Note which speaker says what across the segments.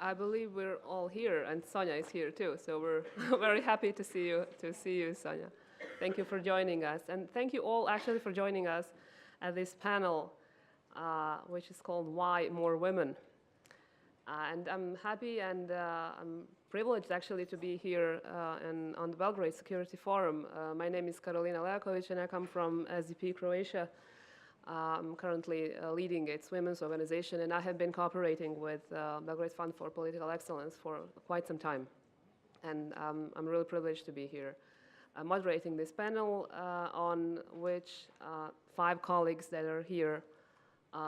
Speaker 1: I believe we're all here, and Sonia is here too. So we're very happy to see you, Sonia. Thank you for joining us, and thank you all actually for joining us at this panel, which is called "Why More Women." And I'm happy and I'm privileged actually to be here on the Belgrade Security Forum. My name is Karolina Leaković, and I come from SDP Croatia. I'm currently leading its women's organization, and I have been cooperating with Belgrade Fund for Political Excellence for quite some time. And I'm really privileged to be here moderating this panel on which 5 colleagues that are here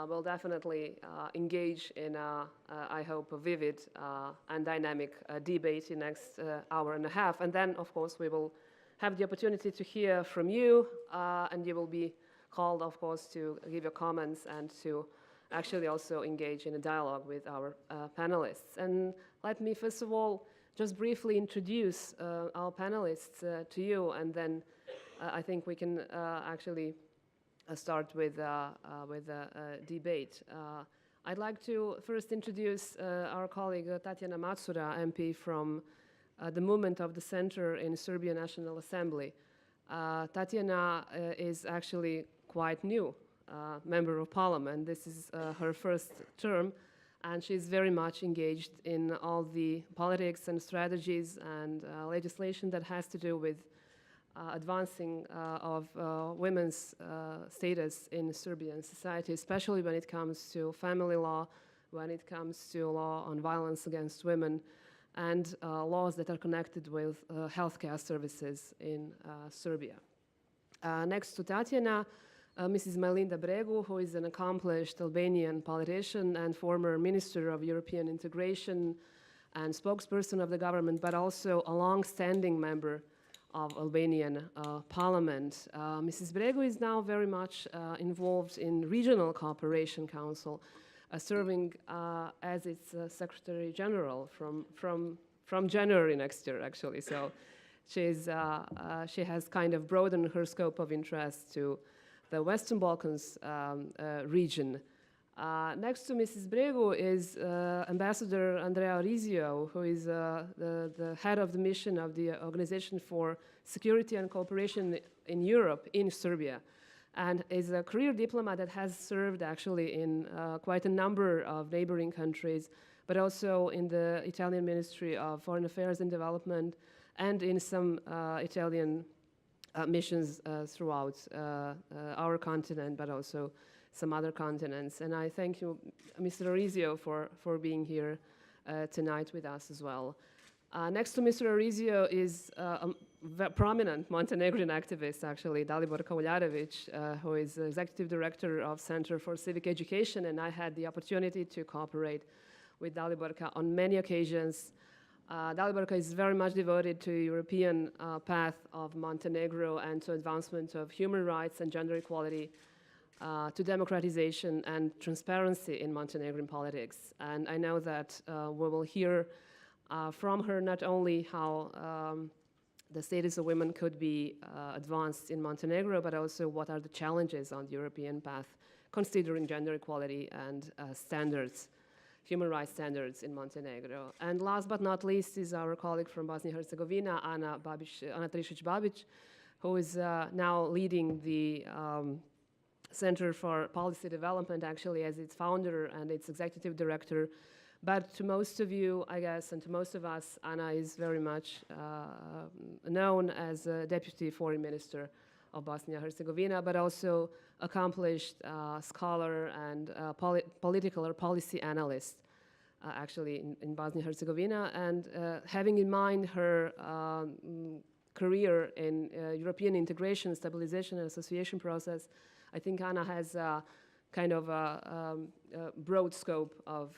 Speaker 1: will definitely engage in, I hope, a vivid and dynamic debate in the next hour and a half. And then, of course, we will have the opportunity to hear from you, and you will be called, of course, to give your comments and to actually also engage in a dialogue with our panelists. And let me, first of all, just briefly introduce our panelists to you, and then I think we can actually start with a debate. I'd like to first introduce our colleague Tatjana Macura, MP from the Movement of the Center in Serbian National Assembly. Tatjana is actually quite new member of parliament. This is her first term, and she's very much engaged in all the politics and strategies and legislation that has to do with advancing of women's status in Serbian society, especially when it comes to family law, when it comes to law on violence against women, and laws that are connected with healthcare services in Serbia. Next to Tatjana, Mrs. Majlinda Bregu, who is an accomplished Albanian politician and former Minister of European Integration and spokesperson of the government, but also a long-standing member of Albanian parliament. Mrs. Bregu is now very much involved in Regional Cooperation Council, serving as its Secretary General from January next year, actually. So she has kind of broadened her scope of interest to the Western Balkans region. Next to Mrs. Bregu is Ambassador Andrea Orizio, who is the head of the mission of the Organization for Security and Cooperation in Europe in Serbia, and is a career diplomat that has served actually in quite a number of neighboring countries, but also in the Italian Ministry of Foreign Affairs and Development, and in some Italian missions throughout our continent, but also some other continents. And I thank you, Mr. Orizio, for being here tonight with us as well. Next to Mr. Orizio is a prominent Montenegrin activist, actually, Daliborka Uljarević, who is the Executive Director of Center for Civic Education, and I had the opportunity to cooperate with Daliborka on many occasions. Daliborka is very much devoted to the European path of Montenegro and to advancement of human rights and gender equality, to democratization and transparency in Montenegrin politics. And I know that we will hear from her not only how the status of women could be advanced in Montenegro, but also what are the challenges on the European path, considering gender equality and standards, human rights standards in Montenegro. And last but not least is our colleague from Bosnia and Herzegovina, Ana Trišić Babić, who is now leading the Center for Policy Development, actually, as its founder and its executive director. But to most of you, I guess, and to most of us, Ana is very much known as a Deputy Foreign Minister of Bosnia and Herzegovina, but also accomplished scholar and political or policy analyst, actually, in Bosnia and Herzegovina. And having in mind her career in European integration, stabilization, and association process, I think Ana has kind of a broad scope of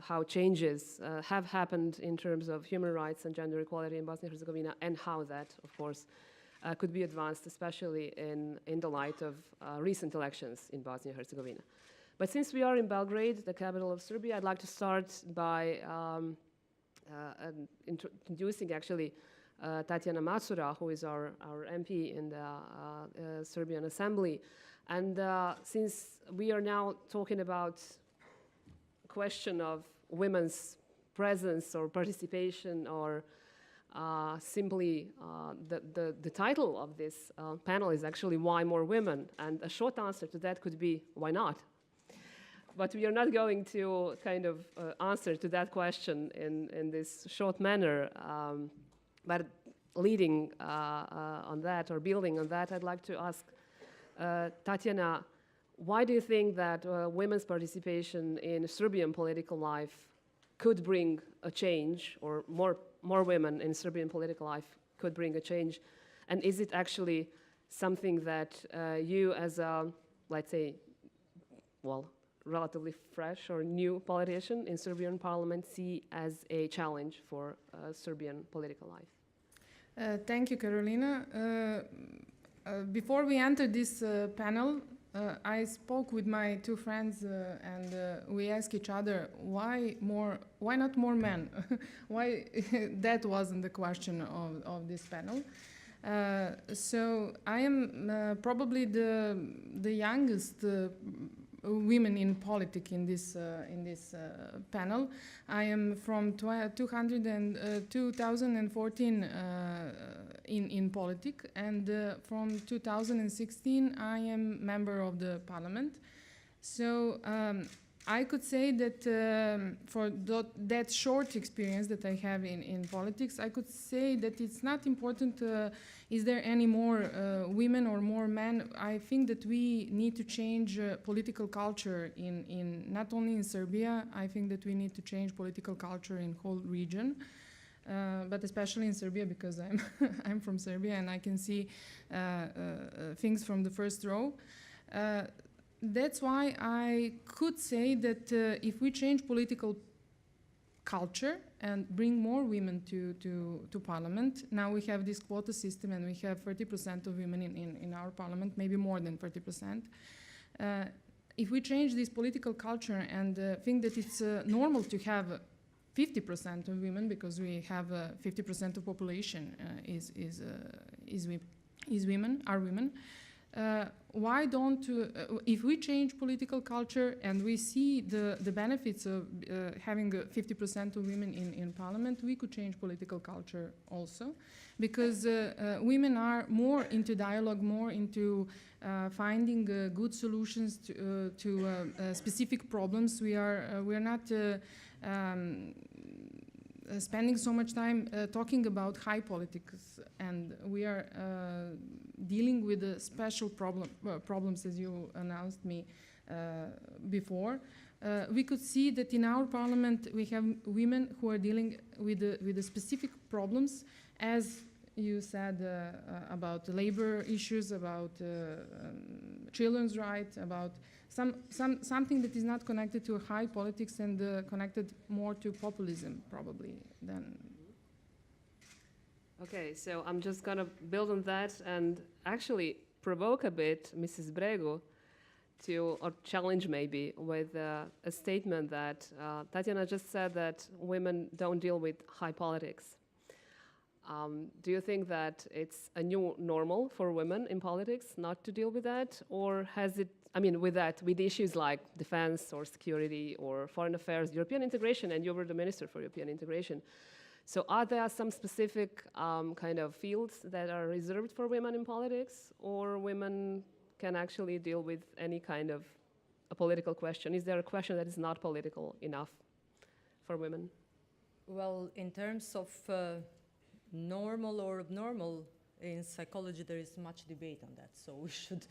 Speaker 1: how changes have happened in terms of human rights and gender equality in Bosnia and Herzegovina, and how that, of course, could be advanced, especially in the light of recent elections in Bosnia and Herzegovina. But since we are in Belgrade, the capital of Serbia, I'd like to start by introducing, actually, Tatjana Macura, who is our MP in the Serbian Assembly. And since we are now talking about question of women's presence or participation, or simply the title of this panel is actually why more women, and a short answer to that could be why not. But we are not going to kind of answer to that question in this short manner, but leading on that or building on that, I'd like to ask Tatjana, why do you think that women's participation in Serbian political life could bring a change, or more women in Serbian political life could bring a change? And is it actually something that you as a, let's say, well, relatively fresh or new politician in Serbian parliament see as a challenge for Serbian political life?
Speaker 2: Thank you, Karolina. Before we entered this panel, I spoke with my two friends and we asked each other, why not more men? Why that wasn't the question of this panel. So I am probably the youngest women in politics in this panel. I am from 2014 in politics, and from 2016 I am member of the parliament. So I could say that for that short experience that I have in politics, I could say that it's not important is there any more women or more men. I think that we need to change political culture in not only in Serbia. I think that we need to change political culture in whole region, but especially in Serbia, because I'm from Serbia and I can see things from the first row. That's why I could say that if we change political culture and bring more women to parliament, now we have this quota system and we have 30% of women in our parliament, maybe more than 30%. If we change this political culture and think that it's normal to have 50% of women, because we have 50% of population is women, are women. Why don't, if we change political culture and we see the benefits of having 50% of women in parliament, we could change political culture also, because women are more into dialogue, more into finding good solutions to specific problems. We are not spending so much time talking about high politics, and we are dealing with the special problems, as you announced me before. We could see that in our parliament we have women who are dealing with the specific problems, as you said, about labor issues, about children's rights, about something that is not connected to high politics and connected more to populism, probably, than.
Speaker 1: Okay, so I'm just going to build on that and actually provoke a bit Mrs. Bregu or challenge maybe with a statement that Tatjana just said, that women don't deal with high politics. Do you think that it's a new normal for women in politics not to deal with that? Or has it, with issues like defense or security or foreign affairs, European integration, and you were the Minister for European integration. So are there some specific kind of fields that are reserved for women in politics, or women can actually deal with any kind of a political question? Is there a question that is not political enough for women?
Speaker 3: Well, in terms of normal or abnormal, in psychology there is much debate on that, so we should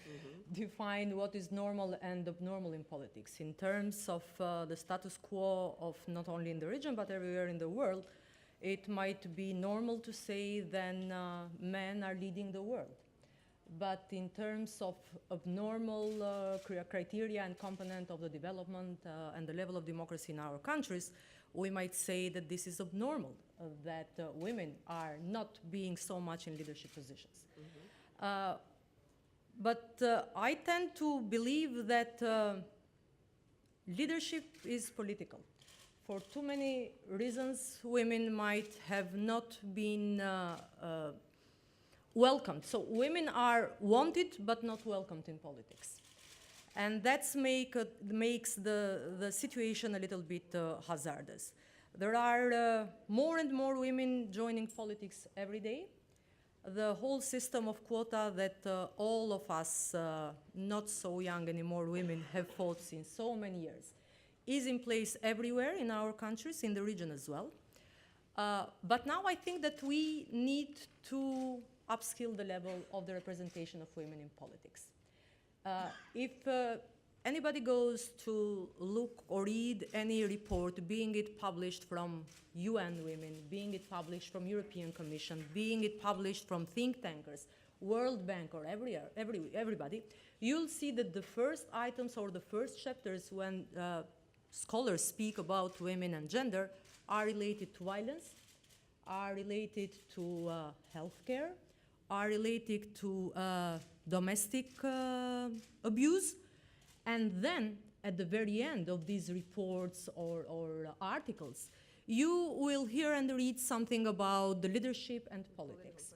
Speaker 3: define what is normal and abnormal in politics. In terms of the status quo of not only in the region but everywhere in the world, it might be normal to say then men are leading the world. But in terms of abnormal criteria and component of the development and the level of democracy in our countries, we might say that this is abnormal, that women are not being so much in leadership positions. But I tend to believe that leadership is political. For too many reasons, women might have not been welcomed. So women are wanted but not welcomed in politics. And that makes the situation a little bit hazardous. There are more and more women joining politics every day. The whole system of quota that all of us, not so young anymore women, have fought since so many years is in place everywhere in our countries, in the region as well. But now I think that we need to upskill the level of the representation of women in politics. If anybody goes to look or read any report, being it published from UN Women, being it published from European Commission, being it published from think tankers, World Bank, or everybody, you'll see that the first items or the first chapters when scholars speak about women and gender are related to violence, are related to healthcare, are related to domestic abuse. And then, at the very end of these reports or articles, you will hear and read something about the leadership and politics.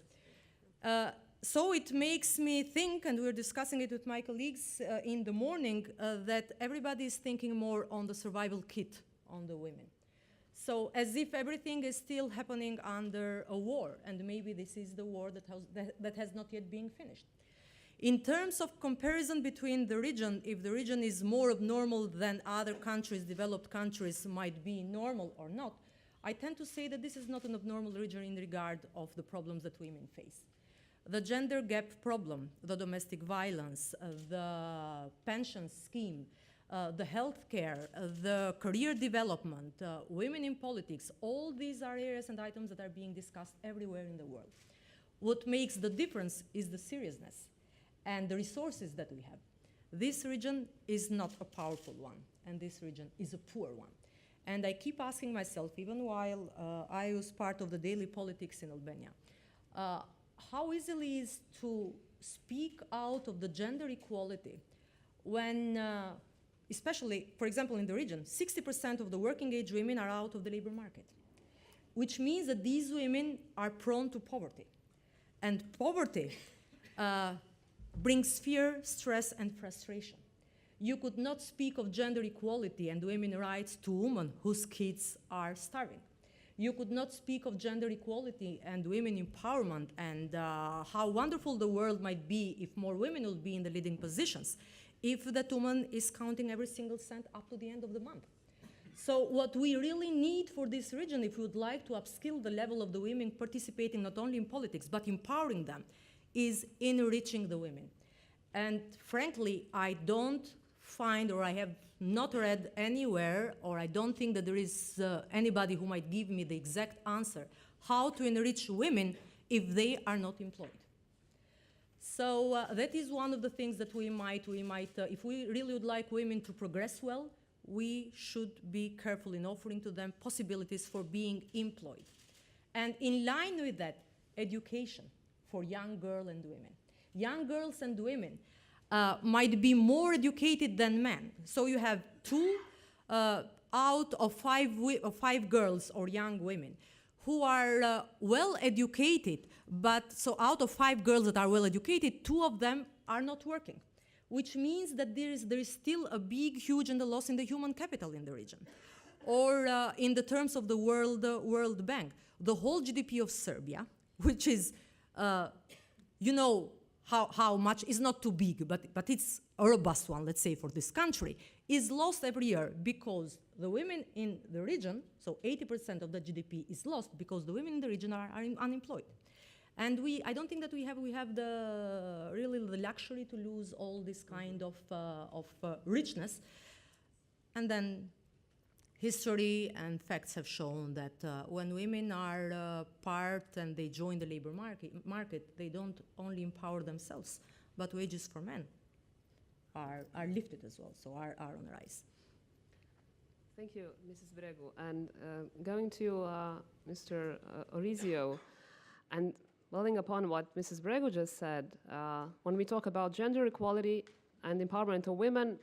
Speaker 3: So it makes me think, and we're discussing it with my colleagues in the morning, that everybody is thinking more on the survival kit on the women. So as if everything is still happening under a war, and maybe this is the war that has not yet been finished. In terms of comparison between the region, if the region is more abnormal than other countries, developed countries might be normal or not, I tend to say that this is not an abnormal region in regard of the problems that women face. The gender gap problem, the domestic violence, the pension scheme, the healthcare, the career development, women in politics, all these are areas and items that are being discussed everywhere in the world. What makes the difference is the seriousness and the resources that we have. This region is not a powerful one, and this region is a poor one. And I keep asking myself, even while I was part of the daily politics in Albania, how easily is to speak out of the gender equality when, especially, for example, in the region, 60% of the working age women are out of the labor market, which means that these women are prone to poverty. And poverty brings fear, stress, and frustration. You could not speak of gender equality and women's rights to women whose kids are starving. You could not speak of gender equality and women empowerment and how wonderful the world might be if more women would be in the leading positions, if that woman is counting every single cent up to the end of the month. So what we really need for this region, if we would like to upskill the level of the women participating not only in politics, but empowering them, is enriching the women. And frankly, I don't find, or I have not read anywhere, or I don't think that there is anybody who might give me the exact answer, how to enrich women if they are not employed. So that is one of the things that we might if we really would like women to progress well, we should be careful in offering to them possibilities for being employed. And in line with that, education for young girls and women. Young girls and women might be more educated than men. So you have 2 out of 5 girls or young women who are well educated, but so out of 5 girls that are well educated, 2 of them are not working, which means that there is still a big, huge loss in the human capital in the region. Or in the terms of the World Bank, the whole GDP of Serbia, which is, you know, how much is not too big, but it's a robust one, let's say, for this country, is lost every year because the women in the region, so 80% of the GDP is lost because the women in the region are unemployed. And I don't think that we have really the luxury to lose all this kind of richness. And then history and facts have shown that when women are part and they join the labor market, they don't only empower themselves, but wages for men are lifted as well, so are on the rise.
Speaker 1: Thank you, Mrs. Bregu. And going to Mr. Orizio, and building upon what Mrs. Bregu just said, when we talk about gender equality and empowerment of women,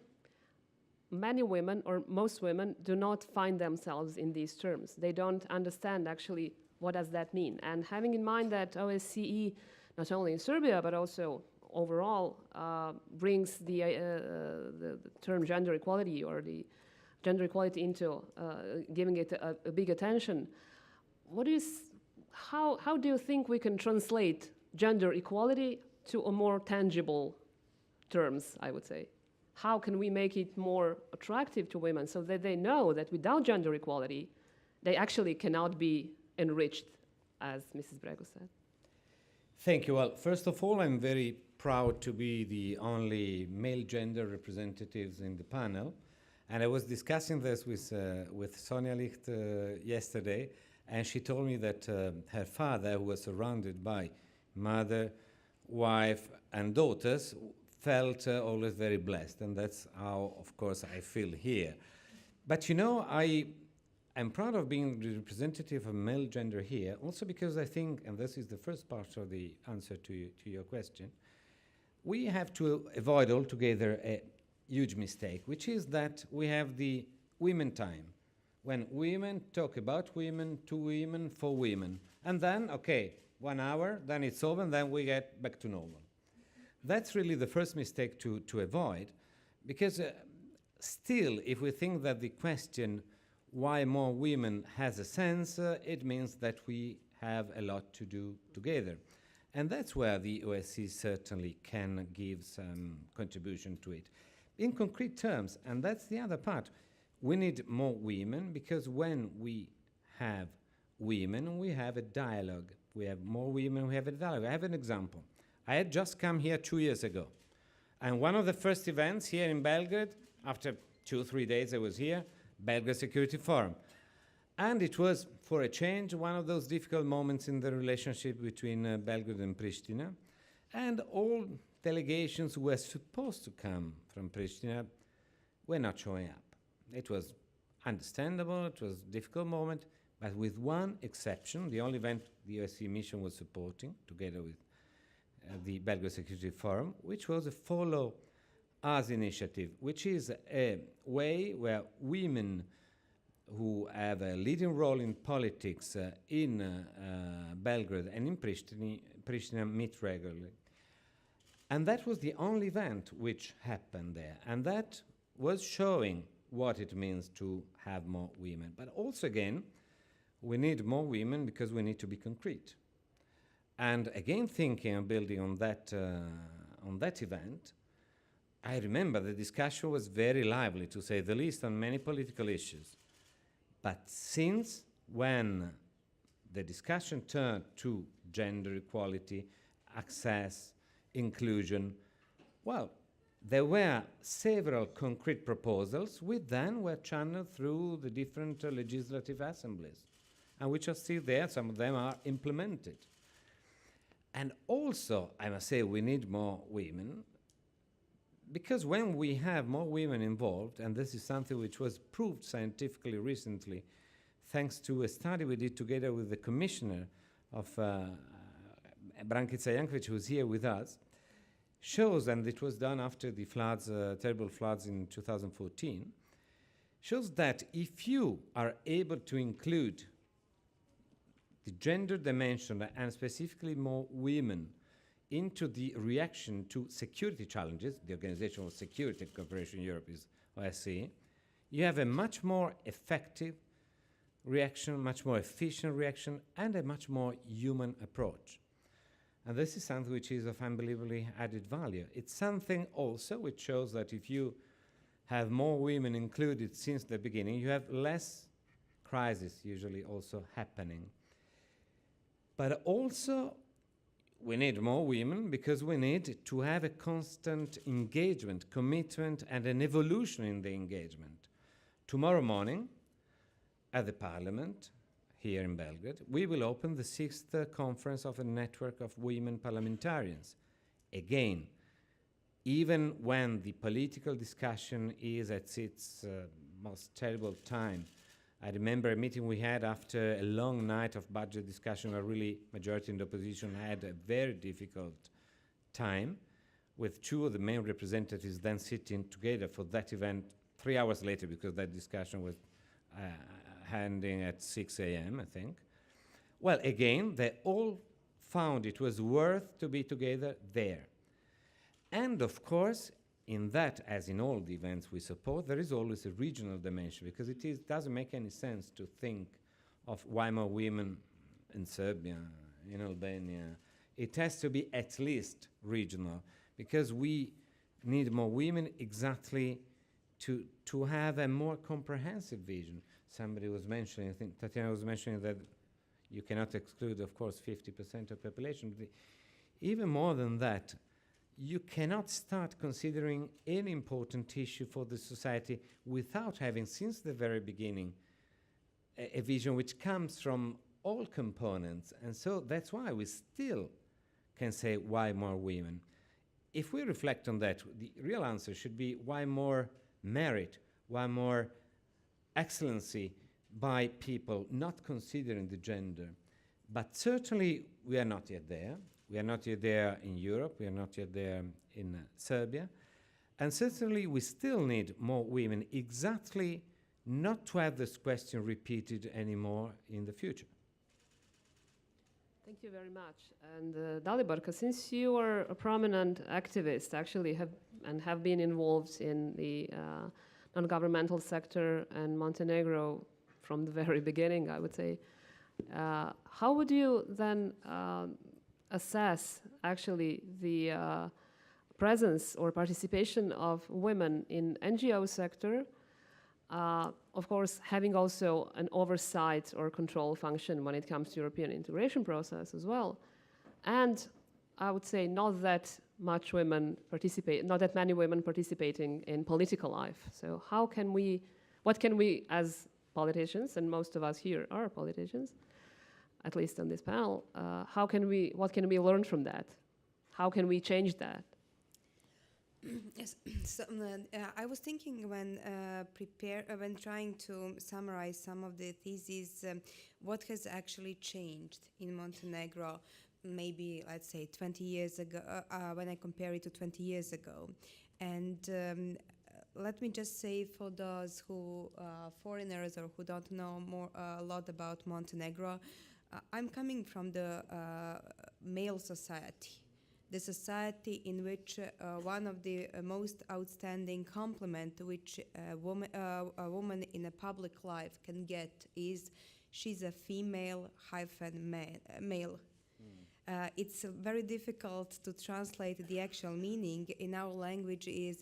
Speaker 1: many women, or most women, do not find themselves in these terms. They don't understand actually what does that mean. And having in mind that OSCE, not only in Serbia, but also overall, brings the term gender equality or the gender equality into giving it a big attention. How do you think we can translate gender equality to a more tangible terms, I would say? How can we make it more attractive to women so that they know that without gender equality, they actually cannot be enriched, as Mrs. Bregu said?
Speaker 4: Thank you. Well, first of all, I'm very proud to be the only male gender representatives in the panel. And I was discussing this with Sonja Licht yesterday, and she told me that her father, who was surrounded by mother, wife, and daughters, felt always very blessed. And that's how, of course, I feel here. But you know, I'm proud of being the representative of male gender here, also because I think, and this is the first part of the answer to your question, we have to avoid altogether a huge mistake, which is that we have the women time, when women talk about women, to women, for women. And then, okay, 1 hour, then it's over, and then we get back to normal. That's really the first mistake to avoid, because still, if we think that the question why more women has a sense, it means that we have a lot to do together. And that's where the OSCE certainly can give some contribution to it. In concrete terms, and that's the other part, we need more women, because when we have women, we have a dialogue. We have more women, we have a dialogue. I have an example. I had just come here 2 years ago. And one of the first events here in Belgrade, after 2 or 3 days I was here, Belgrade Security Forum. And it was, for a change, one of those difficult moments in the relationship between Belgrade and Pristina. And all delegations who were supposed to come from Pristina were not showing up. It was understandable, it was a difficult moment, but with one exception, the only event the OSCE mission was supporting, together with the Belgrade Security Forum, which was a Follow Us initiative, which is a way where women who have a leading role in politics in Belgrade and in Pristina meet regularly. And that was the only event which happened there. And that was showing what it means to have more women. But also, again, we need more women because we need to be concrete. And again, thinking and building on that event, I remember the discussion was very lively, to say the least, on many political issues. But since when the discussion turned to gender equality, access, inclusion, well, there were several concrete proposals which then were channeled through the different legislative assemblies, and which are still there. Some of them are implemented. And also, I must say, we need more women, because when we have more women involved, and this is something which was proved scientifically recently, thanks to a study we did together with the commissioner of Brankica Janković, who was here with us, shows, and it was done after the floods, terrible floods in 2014, shows that if you are able to include the gender dimension, and specifically more women, into the reaction to security challenges, the Organization of Security and Cooperation in Europe is OSCE, you have a much more effective reaction, much more efficient reaction, and a much more human approach. And this is something which is of unbelievably added value. It's something also which shows that if you have more women included since the beginning, you have less crises usually also happening. But also, we need more women because we need to have a constant engagement, commitment, and an evolution in the engagement. Tomorrow morning, at the Parliament, here in Belgrade, we will open the 6th conference of a network of women parliamentarians. Again, even when the political discussion is at its most terrible time, I remember a meeting we had after a long night of budget discussion where really majority in the opposition had a very difficult time, with 2 of the main representatives then sitting together for that event 3 hours later, because that discussion was ending at 6 a.m., I think. Well, again, they all found it was worth to be together there. And of course, in that, as in all the events we support, there is always a regional dimension, because doesn't make any sense to think of why more women in Serbia, in Albania. It has to be at least regional, because we need more women exactly to have a more comprehensive vision. Somebody was mentioning, I think Tatjana was mentioning, that you cannot exclude, of course, 50% of population. But even more than that, you cannot start considering any important issue for the society without having, since the very beginning, a vision which comes from all components. And so that's why we still can say, why more women? If we reflect on that, the real answer should be, why more merit, why more excellency by people, not considering the gender. But certainly we are not yet there. We are not yet there in Europe. We are not yet there in Serbia. And certainly we still need more women, exactly not to have this question repeated anymore in the future.
Speaker 1: Thank you very much. And Daliborka, since you are a prominent activist, actually have been involved in the non-governmental sector and Montenegro from the very beginning, I would say, how would you then assess actually the presence or participation of women in NGO sector, of course having also an oversight or control function when it comes to European integration process as well, and I would say not that many women participating in political life. So what can we as politicians, and most of us here are politicians, at least on this panel, what can we learn from that? How can we change that?
Speaker 5: Yes, so, I was thinking when trying to summarize some of the theses, what has actually changed in Montenegro, maybe let's say 20 years ago, when I compare it to 20 years ago. And let me just say, for those who foreigners or who don't know a lot about Montenegro, I'm coming from the male society. The society in which one of the most outstanding compliment which a woman in a public life can get is she's a female - male. It's very difficult to translate the actual meaning. In our language is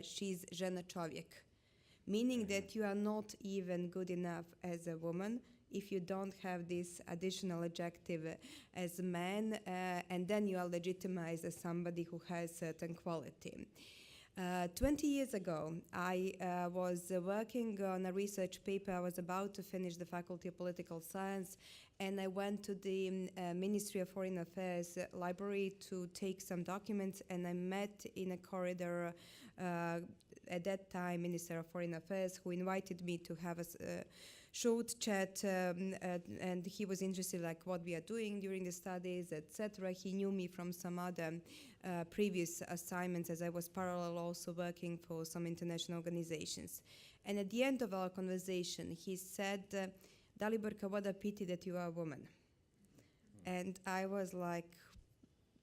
Speaker 5: she's žena čovjek, meaning that you are not even good enough as a woman if you don't have this additional adjective as a man, and then you are legitimized as somebody who has certain quality. 20 years ago, I was working on a research paper. I was about to finish the Faculty of Political Science, and I went to the Ministry of Foreign Affairs library to take some documents, and I met in a corridor at that time Minister of Foreign Affairs, who invited me to have a short chat, and he was interested like what we are doing during the studies, etc. He knew me from some other previous assignments, as I was parallel also working for some international organizations. And at the end of our conversation, he said, Daliborka, what a pity that you are a woman. And I was like,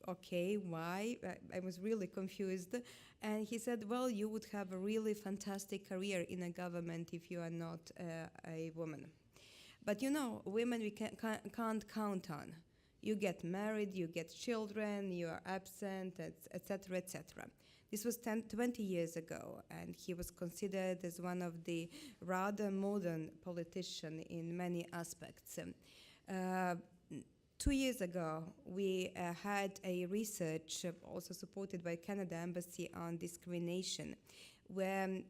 Speaker 5: okay, why? I was really confused. And he said, well, you would have a really fantastic career in a government if you are not a woman. But you know, women we can't count on. You get married, you get children, you are absent, etc., etc. This was 20 years ago, and he was considered as one of the rather modern politicians in many aspects. 2 years ago, we had a research also supported by Canada Embassy on discrimination, where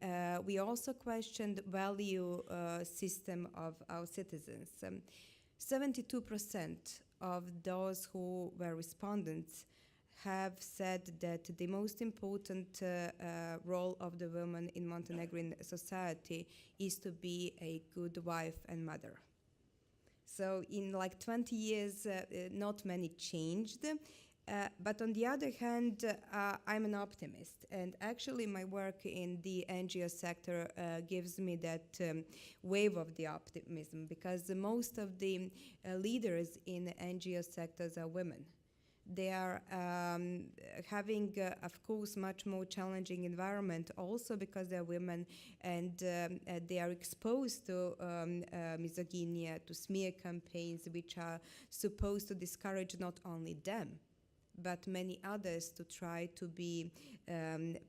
Speaker 5: we also questioned the value system of our citizens. 72% of those who were respondents have said that the most important role of the woman in Montenegrin society is to be a good wife and mother. So in like 20 years, not many changed. But on the other hand, I'm an optimist. And actually my work in the NGO sector gives me that wave of the optimism, because most of the leaders in NGO sectors are women. They are having, of course, much more challenging environment also because they're women, and they are exposed to misogyny, to smear campaigns, which are supposed to discourage not only them, but many others to try to be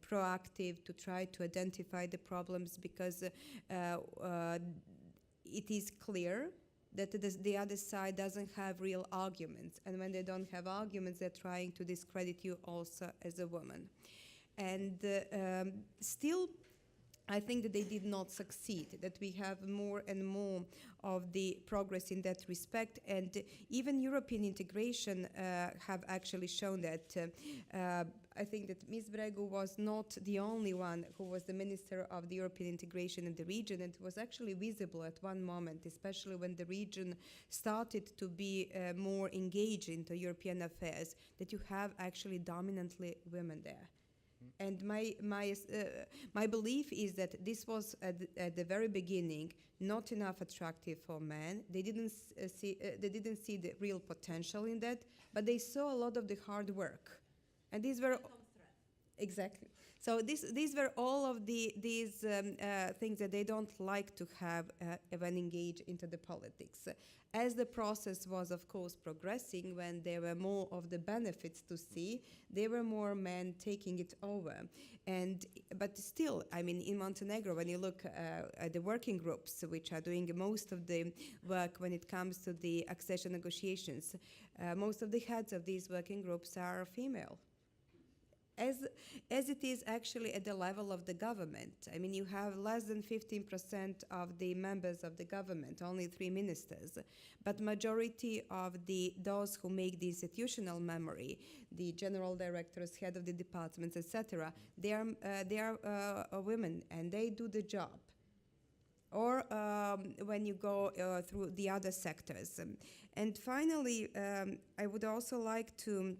Speaker 5: proactive, to try to identify the problems, because it is clear that the other side doesn't have real arguments. And when they don't have arguments, they're trying to discredit you also as a woman. And still, I think that they did not succeed, that we have more and more of the progress in that respect. And even European integration have actually shown that. I think that Ms. Bregu was not the only one who was the Minister of the European integration in the region, and it was actually visible at one moment, especially when the region started to be more engaged into European affairs, that you have actually dominantly women there. And my belief is that this was at the very beginning not enough attractive for men. They didn't see the real potential in that, but they saw a lot of the hard work, and these were exactly. So these were all of these things that they don't like to have when engaged into the politics. As the process was, of course, progressing, when there were more of the benefits to see, there were more men taking it over. But still, I mean, in Montenegro, when you look at the working groups, which are doing most of the work when it comes to the accession negotiations, most of the heads of these working groups are female. As it is actually at the level of the government. I mean, you have less than 15% of the members of the government, only 3 ministers, but majority of those who make the institutional memory, the general directors, head of the departments, etc., they are women, and they do the job. Or when you go through the other sectors. And finally, I would also like to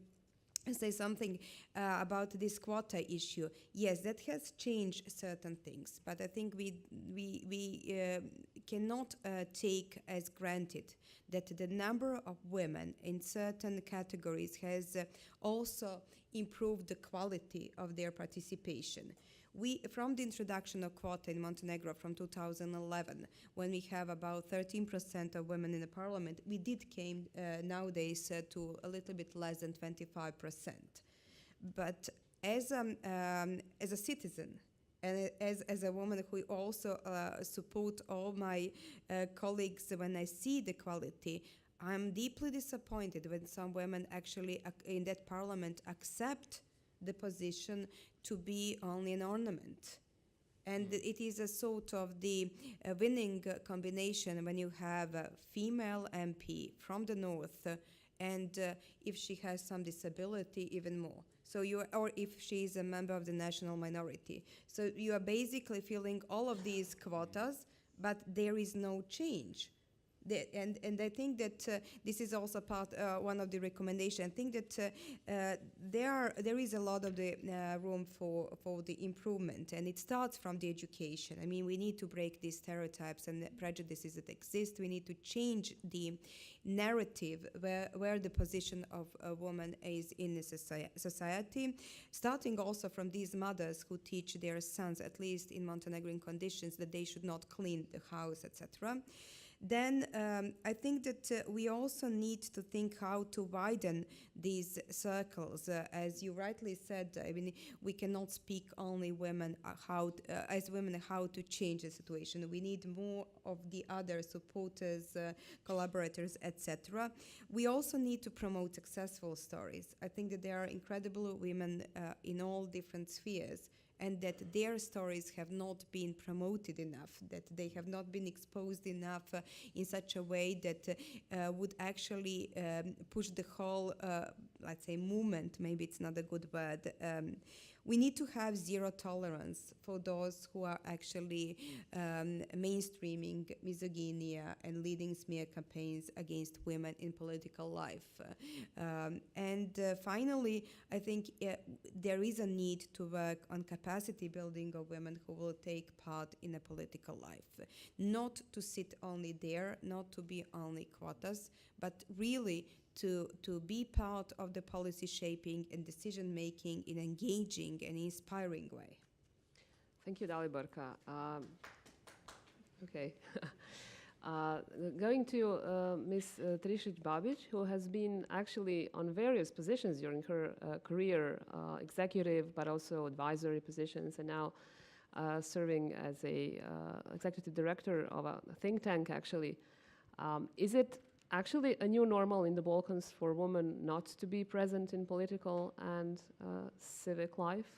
Speaker 5: say something about this quota issue. Yes, that has changed certain things, but I think we cannot take as granted that the number of women in certain categories has also improved the quality of their participation. From the introduction of quota in Montenegro from 2011, when we have about 13% of women in the parliament, we did came nowadays to a little bit less than 25%. But as a citizen, and as a woman who also support all my colleagues when I see the quality, I'm deeply disappointed when some women actually in that parliament accept the position to be only an ornament. And it is a sort of the winning combination when you have a female MP from the north, and if she has some disability, even more. So or if she is a member of the national minority. So you are basically filling all of these quotas, but there is no change. And I think that this is also one of the recommendations. I think that there is a lot of the room for the improvement, and it starts from the education. I mean, we need to break these stereotypes and the prejudices that exist. We need to change the narrative where the position of a woman is in the society, starting also from these mothers who teach their sons, at least in Montenegrin conditions, that they should not clean the house, etc. Then I think that we also need to think how to widen these circles. As you rightly said, I mean, we cannot speak only women as women how to change the situation. We need more of the other supporters, collaborators, etc. We also need to promote successful stories. I think that there are incredible women in all different spheres, and that their stories have not been promoted enough, that they have not been exposed enough in such a way that would actually push the whole, let's say, movement. Maybe it's not a good word. We need to have zero tolerance for those who are actually mainstreaming misogyny and leading smear campaigns against women in political life. And finally, I think there is a need to work on capacity building of women who will take part in a political life. Not to sit only there, not to be only quotas, but really to be part of the policy shaping and decision making in engaging and inspiring way.
Speaker 1: Thank you, Daliborka. Okay. Going to Ms. Trišić Babić, who has been actually on various positions during her career, executive, but also advisory positions, and now serving as a executive director of a think tank, actually. Is it actually a new normal in the Balkans for women not to be present in political and civic life?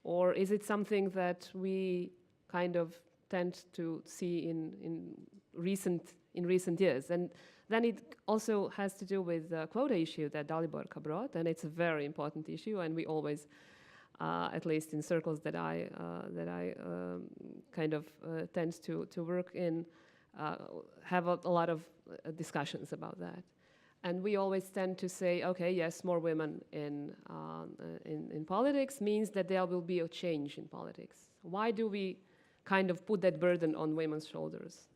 Speaker 1: Or is it something that we kind of tend to see in recent years? And then it also has to do with the quota issue that Daliborka brought, and it's a very important issue, and we always, at least in circles that I kind of tend to work in, have a lot of discussions about that. And we always tend to say, okay, yes, more women in politics means that there will be a change in politics. Why do we kind of put that burden on women's shoulders?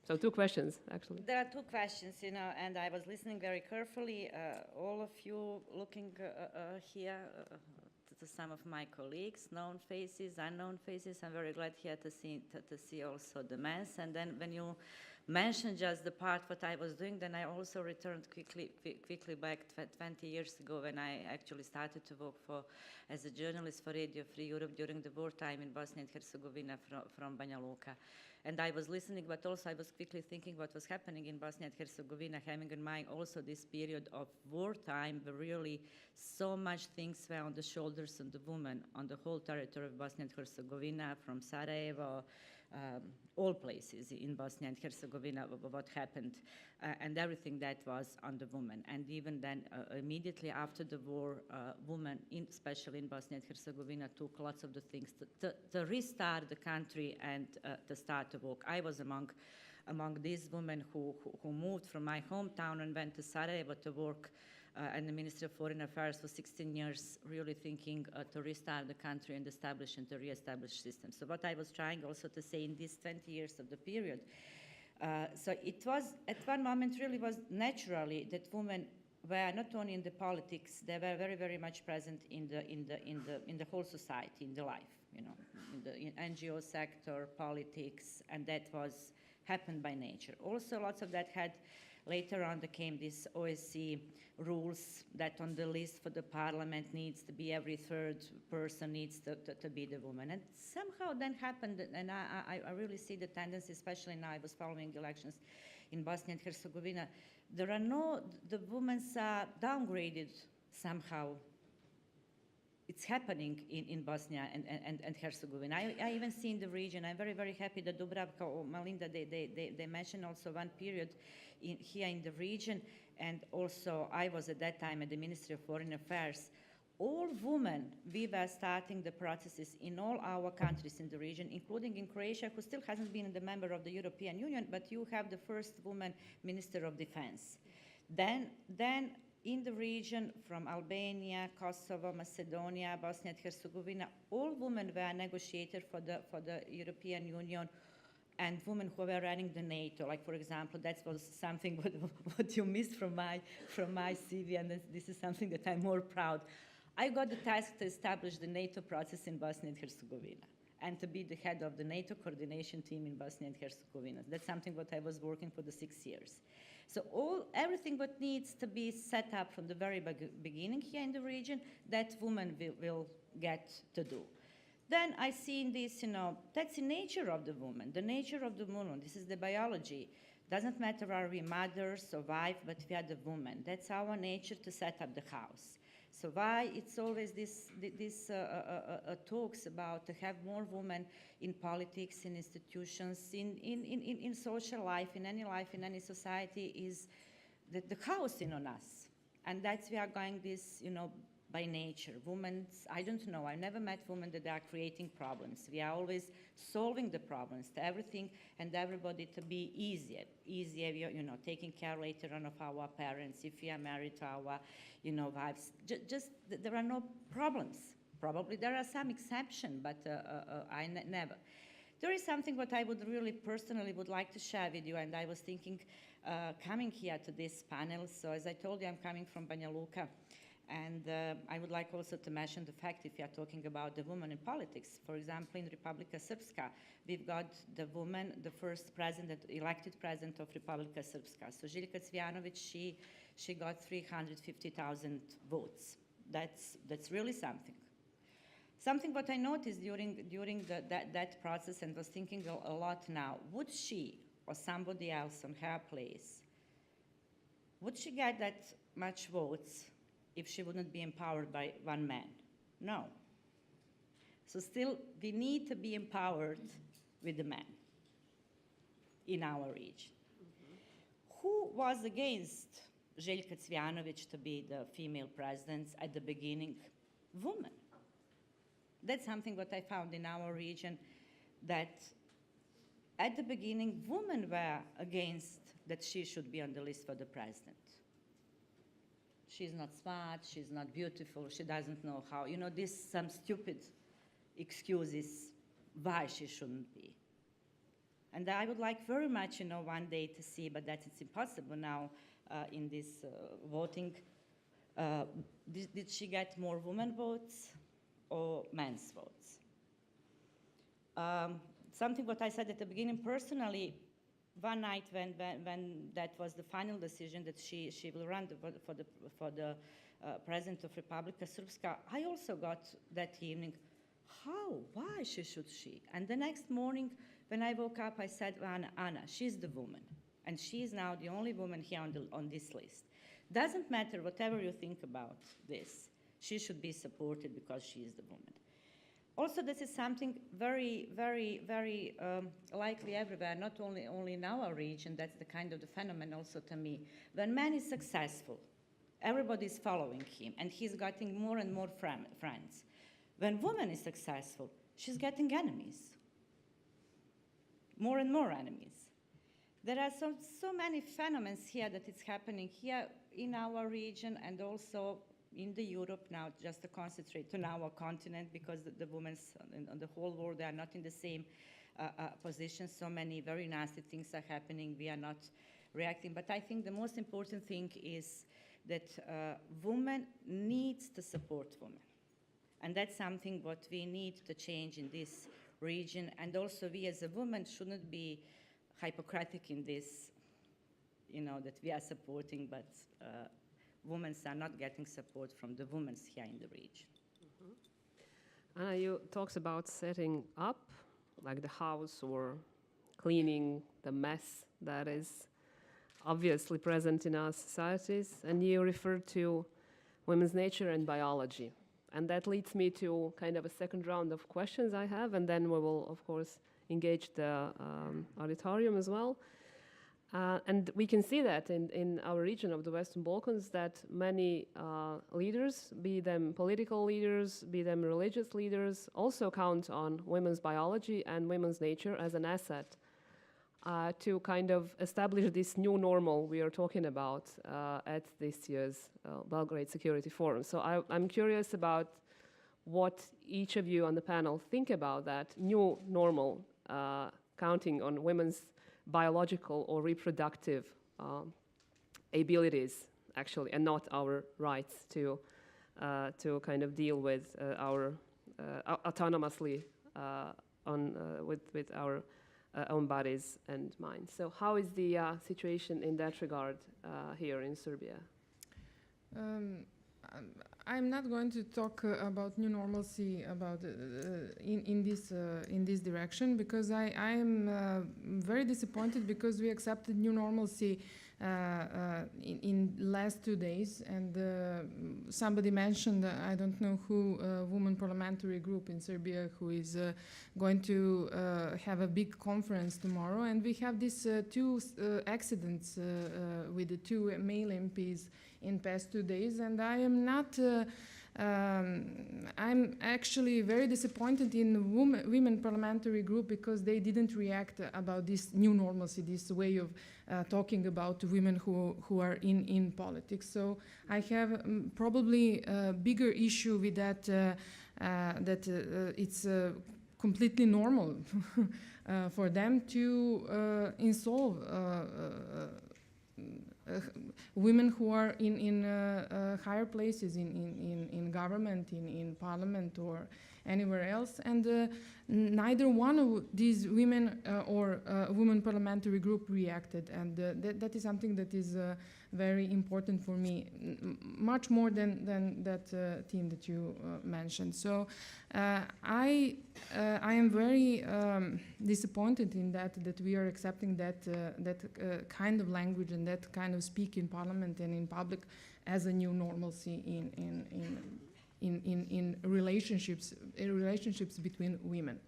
Speaker 1: So 2 questions, actually.
Speaker 6: There are 2 questions, and I was listening very carefully. All of you looking here to some of my colleagues, known faces, unknown faces. I'm very glad here to see also the men's. And then when you mentioned just the part what I was doing, then I also returned quickly back 20 years ago when I actually started to work as a journalist for Radio Free Europe during the wartime in Bosnia and Herzegovina from Banja Luka. And I was listening, but also I was quickly thinking what was happening in Bosnia and Herzegovina, having in mind also this period of wartime where really so much things were on the shoulders of the women on the whole territory of Bosnia and Herzegovina, from Sarajevo, all places in Bosnia and Herzegovina, what happened, and everything that was on the woman. And even then, immediately after the war, women, especially in Bosnia and Herzegovina, took lots of the things to restart the country and to start to work. I was among these women who moved from my hometown and went to Sarajevo to work and the Ministry of Foreign Affairs for 16 years, really thinking to restart the country and establish and to re-establish systems. So what I was trying also to say in these 20 years of the period, so it was at one moment really was naturally that women were not only in the politics, they were very, very much present in the whole society, in the life, in the NGO sector, politics, and that was happened by nature. Also, lots of that had. Later on, there came these OSCE rules that on the list for the parliament needs to be every 3rd person needs to be the woman. And somehow then happened, and I really see the tendency, especially now I was following the elections in Bosnia and Herzegovina, the women are downgraded somehow. It's happening in Bosnia and Herzegovina. I even see in the region, I'm very, very happy that Dubravka or Majlinda, they mentioned also one period here in the region, and also I was at that time at the Ministry of Foreign Affairs. All women, we were starting the processes in all our countries in the region, including in Croatia, who still hasn't been a member of the European Union, but you have the first woman Minister of Defense. Then in the region, from Albania, Kosovo, Macedonia, Bosnia and Herzegovina, all women were negotiated for the European Union, and women who were running the NATO. Like, for example, that was something what you missed from my CV, and this is something that I'm more proud. I got the task to establish the NATO process in Bosnia and Herzegovina and to be the head of the NATO coordination team in Bosnia and Herzegovina. That's something what I was working for the 6 years. So everything what needs to be set up from the very beginning here in the region, that women will get to do. Then I see in this, that's the nature of the woman, this is the biology. Doesn't matter are we mothers or wife, but we are the woman. That's our nature to set up the house. So why it's always this talks about to have more women in politics, in institutions, in social life, in any society, is the house on us. And that's we are going this, by nature. Women, I don't know, I never met women that are creating problems. We are always solving the problems to everything and everybody to be easier, taking care later on of our parents, if we are married to our, wives. Just there are no problems. Probably there are some exceptions, but never. There is something what I would really personally would like to share with you, and I was thinking coming here to this panel. So as I told you, I'm coming from Banja Luka. And I would like also to mention the fact, if we are talking about the women in politics, for example, in Republika Srpska, we've got the woman, the first president, elected president of Republika Srpska. So Željka Cvijanović, she got 350,000 votes. That's really something. Something what I noticed during that process and was thinking a lot now, would she or somebody else on her place, would she get that much votes if she wouldn't be empowered by one man? No. So still, we need to be empowered with the men in our region. Who was against Željka Cvijanović to be the female president at the beginning? Women. That's something what I found in our region, that at the beginning, women were against that she should be on the list for the president. She's not smart, she's not beautiful, she doesn't know how. You know, this some stupid excuses why she shouldn't be. And I would like very much, you know, one day to see, but that it's impossible now in this voting. Did she get more women votes or men's votes? Something what I said at the beginning, personally, one night when that was the final decision that she will run for the president of Republika Srpska, I also got that evening, how, why should she? And the next morning when I woke up, I said, Anna, she's the woman. And she is now the only woman here on this list. Doesn't matter whatever you think about this, she should be supported because she is the woman. Also, this is something very, very, very likely everywhere, not only in our region. That's the kind of the phenomenon also to me. When man is successful, everybody is following him, and he's getting more and more friends. When woman is successful, she's getting enemies, more and more enemies. There are so many phenomena here that it's happening here in our region and also in the Europe now, just to concentrate on our continent, because the women on the whole world, they are not in the same position. So many very nasty things are happening. We are not reacting. But I think the most important thing is that women needs to support women. And that's something what we need to change in this region. And also we as a woman shouldn't be hypocritic in this, you know, that we are supporting, but women are not getting support from the women here in the region.
Speaker 1: Anna, you talked about setting up, like the house or cleaning the mess that is obviously present in our societies, and you referred to women's nature and biology. And that leads me to kind of a second round of questions I have, and then we will, of course, engage the auditorium as well. And we can see that in our region of the Western Balkans, that many leaders, be them political leaders, be them religious leaders, also count on women's biology and women's nature as an asset to kind of establish this new normal we are talking about at this year's Belgrade Security Forum. So I'm curious about what each of you on the panel think about that new normal, counting on women's biological or reproductive abilities, actually, and not our rights to kind of deal with our autonomously with our own bodies and minds. So how is the situation in that regard here in Serbia?
Speaker 2: I'm not going to talk about new normalcy about in this direction, because I am very disappointed because we accepted new normalcy in last 2 days, and somebody mentioned, I don't know who, women parliamentary group in Serbia who is going to have a big conference tomorrow, and we have these two accidents with the two male MPs in past 2 days, and I am not I'm actually very disappointed in the women parliamentary group, because they didn't react about this new normalcy, this way of talking about women who are in politics. So I have probably a bigger issue with that, it's completely normal for them to install women who are in higher places in government, in parliament, or anywhere else, and neither one of these women or women parliamentary group reacted, and that is something that is very important for me, much more than that team that you mentioned. So I am very disappointed in that we are accepting that kind of language and that kind of speak in parliament and in public as a new normalcy in relationships between women.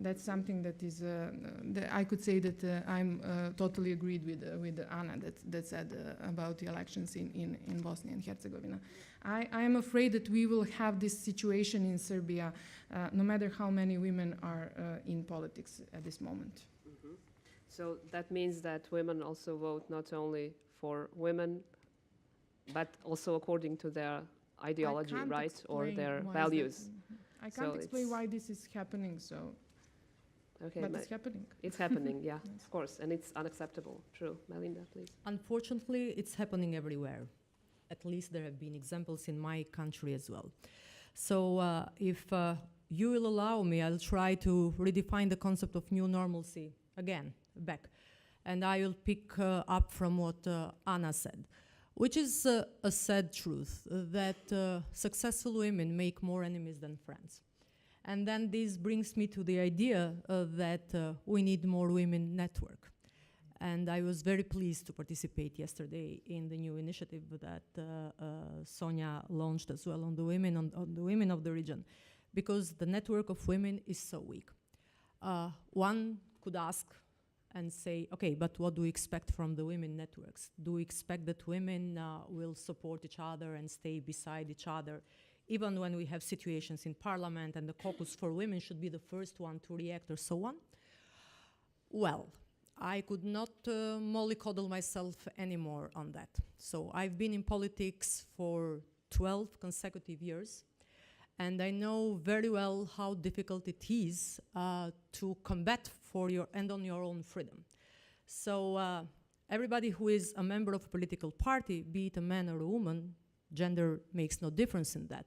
Speaker 2: That's something that is that I could say that I'm totally agreed with Anna that said about the elections in Bosnia and Herzegovina. I am afraid that we will have this situation in Serbia no matter how many women are in politics at this moment.
Speaker 1: Mm-hmm. So that means that women also vote not only for women, but also according to their ideology, right, or their values.
Speaker 2: I can't
Speaker 1: So
Speaker 2: explain why this is happening. So,
Speaker 1: okay,
Speaker 2: but it's happening.
Speaker 1: It's happening, yeah,
Speaker 2: Yes.
Speaker 1: of course, and it's unacceptable. True, Majlinda, please.
Speaker 3: Unfortunately, it's happening everywhere. At least there have been examples in my country as well. So if you will allow me, I'll try to redefine the concept of new normalcy again, back. And I will pick up from what Anna said, which is a sad truth, that successful women make more enemies than friends. And then this brings me to the idea that we need more women network. And I was very pleased to participate yesterday in the new initiative that Sonia launched as well on the women on the women of the region, because the network of women is so weak. One could ask and say, okay, but what do we expect from the women networks? Do we expect that women will support each other and stay beside each other, even when we have situations in parliament and the caucus for women should be the first one to react or so on? Well, I could not mollycoddle myself anymore on that. So I've been in politics for 12 consecutive years, and I know very well how difficult it is to combat for your and on your own freedom. So everybody who is a member of a political party, be it a man or a woman, gender makes no difference in that,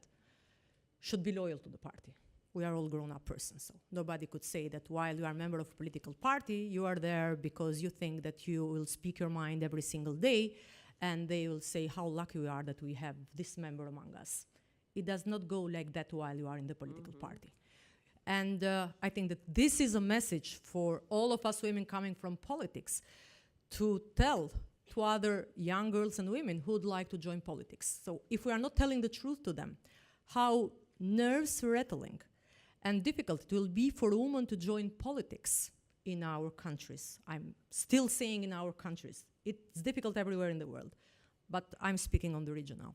Speaker 3: should be loyal to the party. We are all grown-up persons, so nobody could say that while you are a member of a political party, you are there because you think that you will speak your mind every single day, and they will say how lucky we are that we have this member among us. It does not go like that while you are in the political party. And I think that this is a message for all of us women coming from politics to tell to other young girls and women who would like to join politics. So if we are not telling the truth to them, how nerves-rattling and difficult it will be for a woman to join politics in our countries. I'm still saying in our countries. It's difficult everywhere in the world, but I'm speaking on the region now.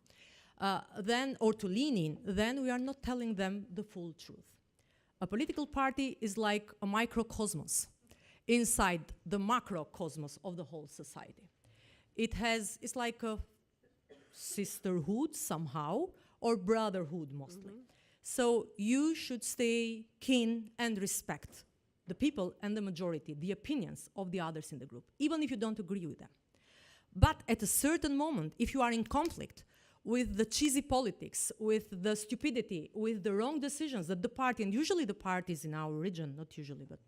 Speaker 3: Or to lean in, then we are not telling them the full truth. A political party is like a microcosmos inside the macrocosmos of the whole society. It's like a sisterhood somehow, or brotherhood mostly. So you should stay keen and respect the people and the majority, the opinions of the others in the group, even if you don't agree with them. But at a certain moment, if you are in conflict with the cheesy politics, with the stupidity, with the wrong decisions that the party, and usually the parties in our region, not usually, but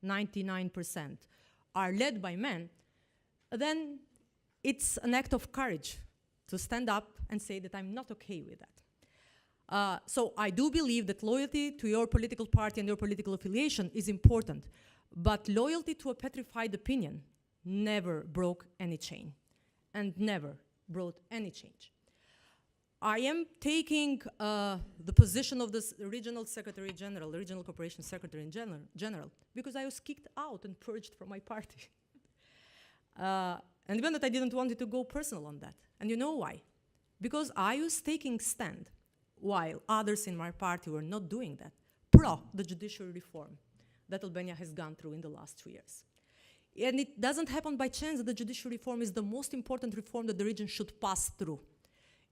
Speaker 3: 99% are led by men, then it's an act of courage to stand up and say that I'm not okay with that. So I do believe that loyalty to your political party and your political affiliation is important, but loyalty to a petrified opinion never broke any chain and never brought any change. I am taking the position of the regional secretary general, the regional cooperation secretary in general, because I was kicked out and purged from my party. And even that I didn't want it to go personal on that. And you know why? Because I was taking stand while others in my party were not doing that, pro the judicial reform that Albania has gone through in the last 2 years. And it doesn't happen by chance that the judicial reform is the most important reform that the region should pass through.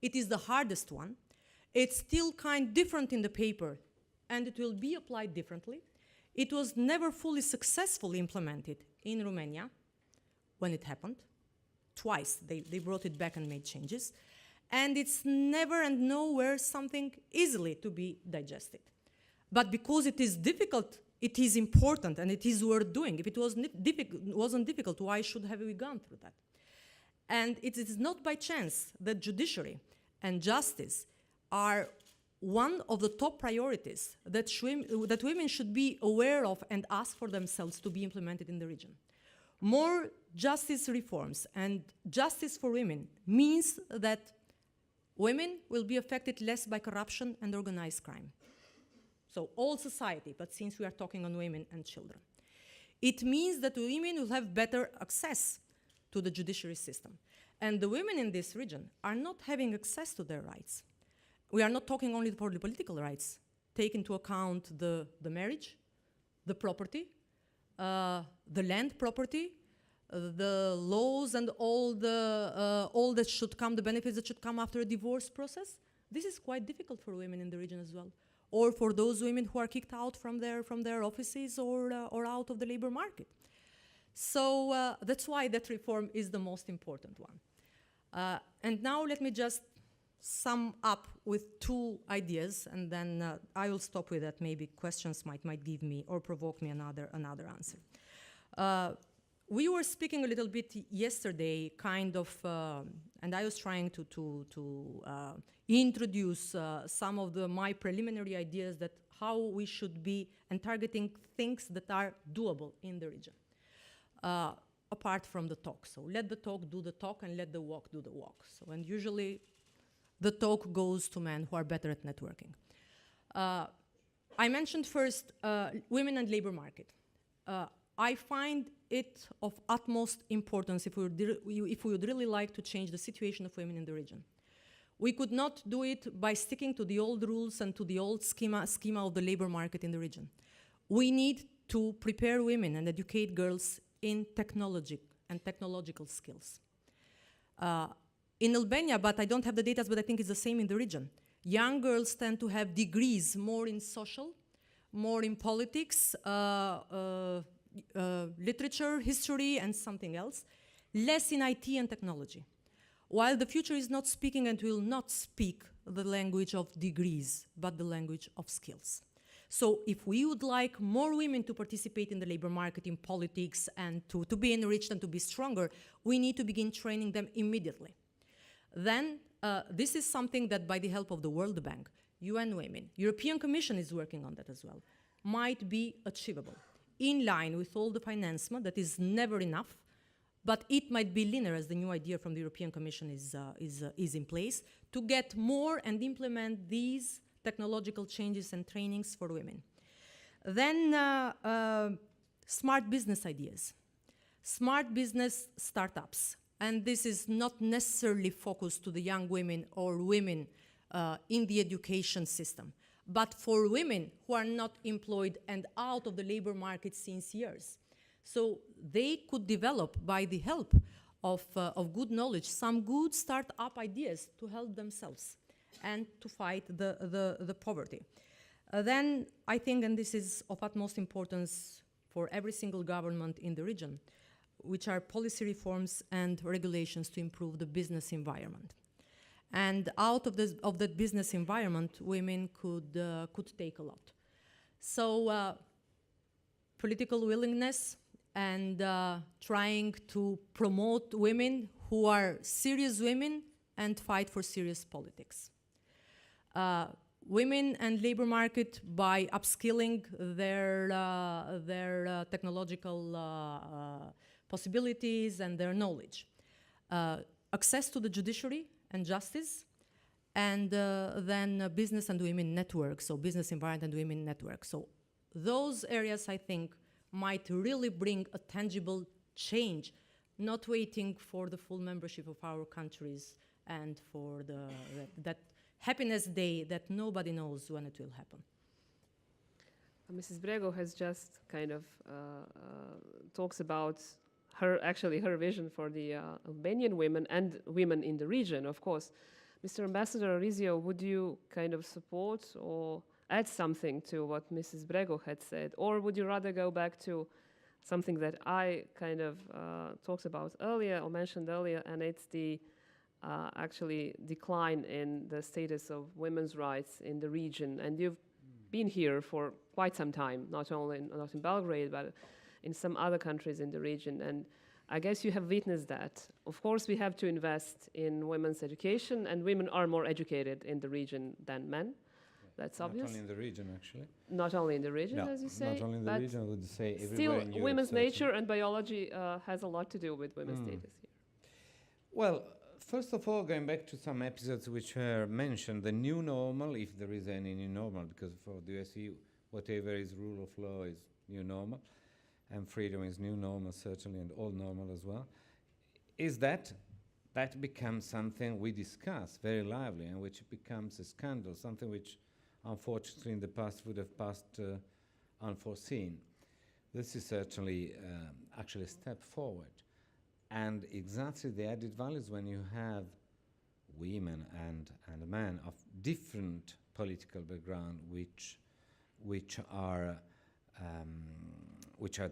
Speaker 3: It is the hardest one. It's still kind different in the paper, and it will be applied differently. It was never fully successfully implemented in Romania when it happened. twice. They brought it back and made changes. And it's never and nowhere something easily to be digested. But because it is difficult, it is important and it is worth doing. If it wasn't difficult, why should have we gone through that? And it is not by chance that judiciary and justice are one of the top priorities that women should be aware of and ask for themselves to be implemented in the region. More justice reforms and justice for women means that women will be affected less by corruption and organized crime. So all society, but since we are talking on women and children. It means that women will have better access to the judiciary system. And the women in this region are not having access to their rights. We are not talking only for the political rights. Take into account the marriage, the property, the land property, the laws and all that should come, the benefits that should come after a divorce process. This is quite difficult for women in the region as well, or for those women who are kicked out from their offices or out of the labor market. So that's why that reform is the most important one. And now let me just sum up with two ideas, and then I will stop with that. Maybe questions might give me or provoke me another answer. We were speaking a little bit yesterday, kind of, and I was trying to introduce some of my preliminary ideas that how we should be and targeting things that are doable in the region, apart from the talk. So let the talk do the talk and let the walk do the walk. So, and usually the talk goes to men who are better at networking. I mentioned first women and labor market. I find it of utmost importance if we would really like to change the situation of women in the region. We could not do it by sticking to the old rules and to the old schema of the labor market in the region. We need to prepare women and educate girls in technology and technological skills. In Albania, but I don't have the data, but I think it's the same in the region, young girls tend to have degrees more in social, more in politics, literature, history, and something else, less in IT and technology. While the future is not speaking and will not speak the language of degrees, but the language of skills. So if we would like more women to participate in the labor market, in politics, and to be enriched and to be stronger, we need to begin training them immediately. Then this is something that by the help of the World Bank, UN Women, European Commission is working on that as well, might be achievable, in line with all the financement that is never enough, but it might be linear as the new idea from the European Commission is in place to get more and implement these technological changes and trainings for women. Then smart business ideas, smart business startups. And this is not necessarily focused to the young women or women in the education system, but for women who are not employed and out of the labor market since years. So they could develop, by the help of good knowledge, some good startup ideas to help themselves and to fight the poverty. Then I think, and this is of utmost importance for every single government in the region, which are policy reforms and regulations to improve the business environment. And out of that business environment, women could take a lot. So political willingness and trying to promote women who are serious women and fight for serious politics. Women and labor market by upskilling their technological possibilities and their knowledge. Access to the judiciary and justice, and then business and women network, so business environment and women network. So those areas, I think, might really bring a tangible change, not waiting for the full membership of our countries and for that happiness day that nobody knows when it will happen.
Speaker 1: Mrs. Bregu has just kind of talks about her vision for the Albanian women and women in the region, of course. Mr. Ambassador Orizio, would you kind of support or add something to what Mrs. Bregu had said? Or would you rather go back to something that I kind of talked about earlier or mentioned earlier, and it's the actually decline in the status of women's rights in the region. And you've been here for quite some time, not in Belgrade, but in some other countries in the region. And I guess you have witnessed that. Of course, we have to invest in women's education, and women are more educated in the region than men. That's obvious.
Speaker 4: Not only in the region, actually.
Speaker 1: Not only in the region,
Speaker 4: No,
Speaker 1: as you say.
Speaker 4: not only in the
Speaker 1: but
Speaker 4: region, I would say everywhere
Speaker 1: still,
Speaker 4: in Europe.
Speaker 1: women's
Speaker 4: certainly.
Speaker 1: nature and biology has a lot to do with women's status here.
Speaker 4: Well, first of all, going back to some episodes which were mentioned, the new normal, if there is any new normal, because for the OSCE, whatever is rule of law is new normal, and freedom is new normal, certainly, and all normal as well, is that becomes something we discuss very lively, and which becomes a scandal, something which, unfortunately, in the past would have passed unforeseen. This is certainly actually a step forward. And exactly the added values when you have women and men of different political background which are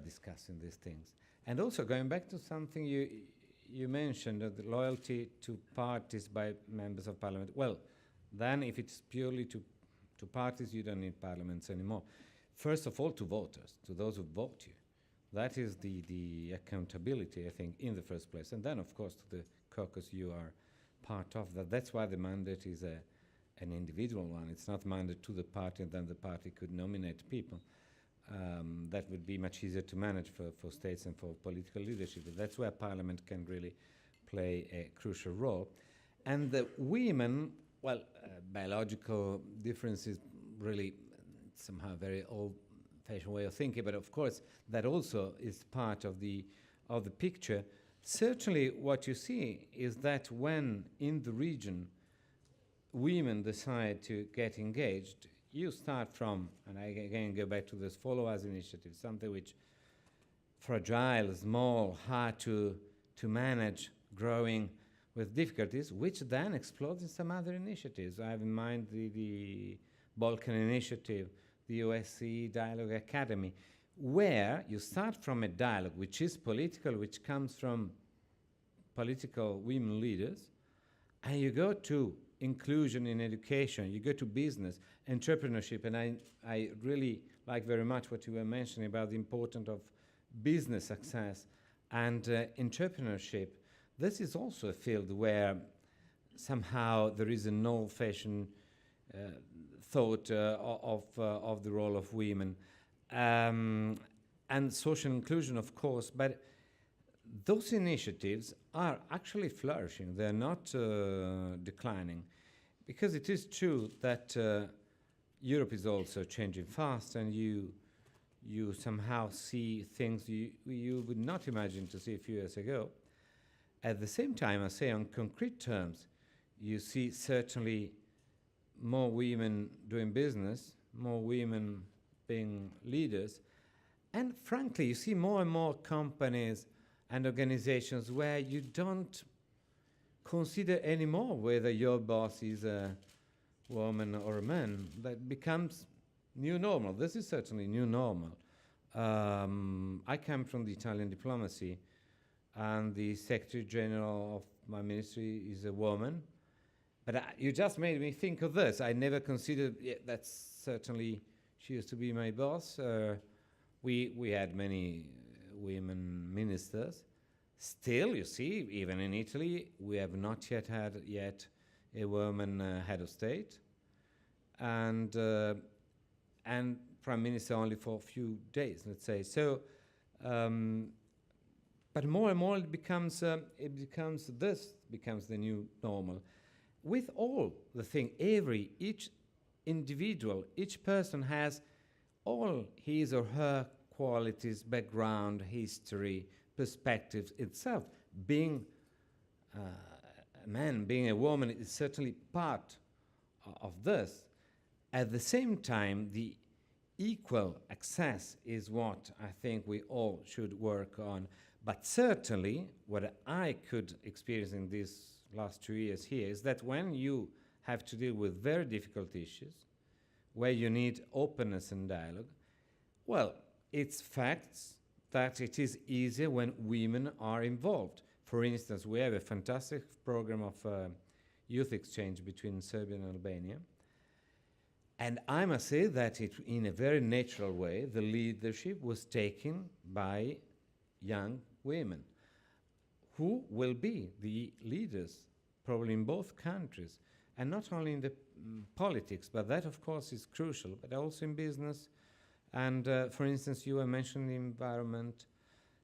Speaker 4: discussing these things. And also going back to something you mentioned, the loyalty to parties by members of parliament. Well, then if it's purely to parties, you don't need parliaments anymore. First of all, to voters, to those who vote you. That is the accountability, I think, in the first place. And then, of course, to the caucus you are part of. That's why the mandate is an individual one. It's not mandate to the party, and then the party could nominate people. That would be much easier to manage for states and for political leadership. But that's where Parliament can really play a crucial role. And the women, well, biological differences really somehow very old-fashioned way of thinking, but of course that also is part of the picture. Certainly what you see is that when in the region women decide to get engaged, you start from, and I again go back to this Follow Us initiative, something which fragile, small, hard to manage, growing with difficulties, which then explodes in some other initiatives. I have in mind the Balkan Initiative, the OSCE Dialogue Academy, where you start from a dialogue which is political, which comes from political women leaders, and you go to inclusion in education, you go to business, entrepreneurship, and I really like very much what you were mentioning about the importance of business success and entrepreneurship. This is also a field where somehow there is an old-fashioned thought of the role of women, and social inclusion, of course, but those initiatives are actually flourishing. They're not declining, because it is true that Europe is also changing fast, and you somehow see things you would not imagine to see a few years ago. At the same time, I say on concrete terms, you see certainly more women doing business, more women being leaders, and frankly, you see more and more companies and organizations where you don't consider anymore whether your boss is a woman or a man. That becomes new normal. This is certainly new normal. I come from the Italian diplomacy, and the Secretary General of my ministry is a woman. But you just made me think of this. I never considered, that's certainly, she used to be my boss. We had many women ministers. Still, you see, even in Italy, we have not yet had a woman head of state, and prime minister only for a few days, let's say. So, but more and more it becomes the new normal. With all the thing, each individual, each person has all his or her qualities, background, history, perspectives itself. Being a man, being a woman is certainly part of this. At the same time, the equal access is what I think we all should work on. But certainly, what I could experience in these last 2 years here is that when you have to deal with very difficult issues, where you need openness and dialogue, well, it's facts, that it is easier when women are involved. For instance, we have a fantastic program of youth exchange between Serbia and Albania. And I must say that in a very natural way, the leadership was taken by young women who will be the leaders probably in both countries, and not only in the politics, but that of course is crucial, but also in business. And for instance, you were mentioning the environment.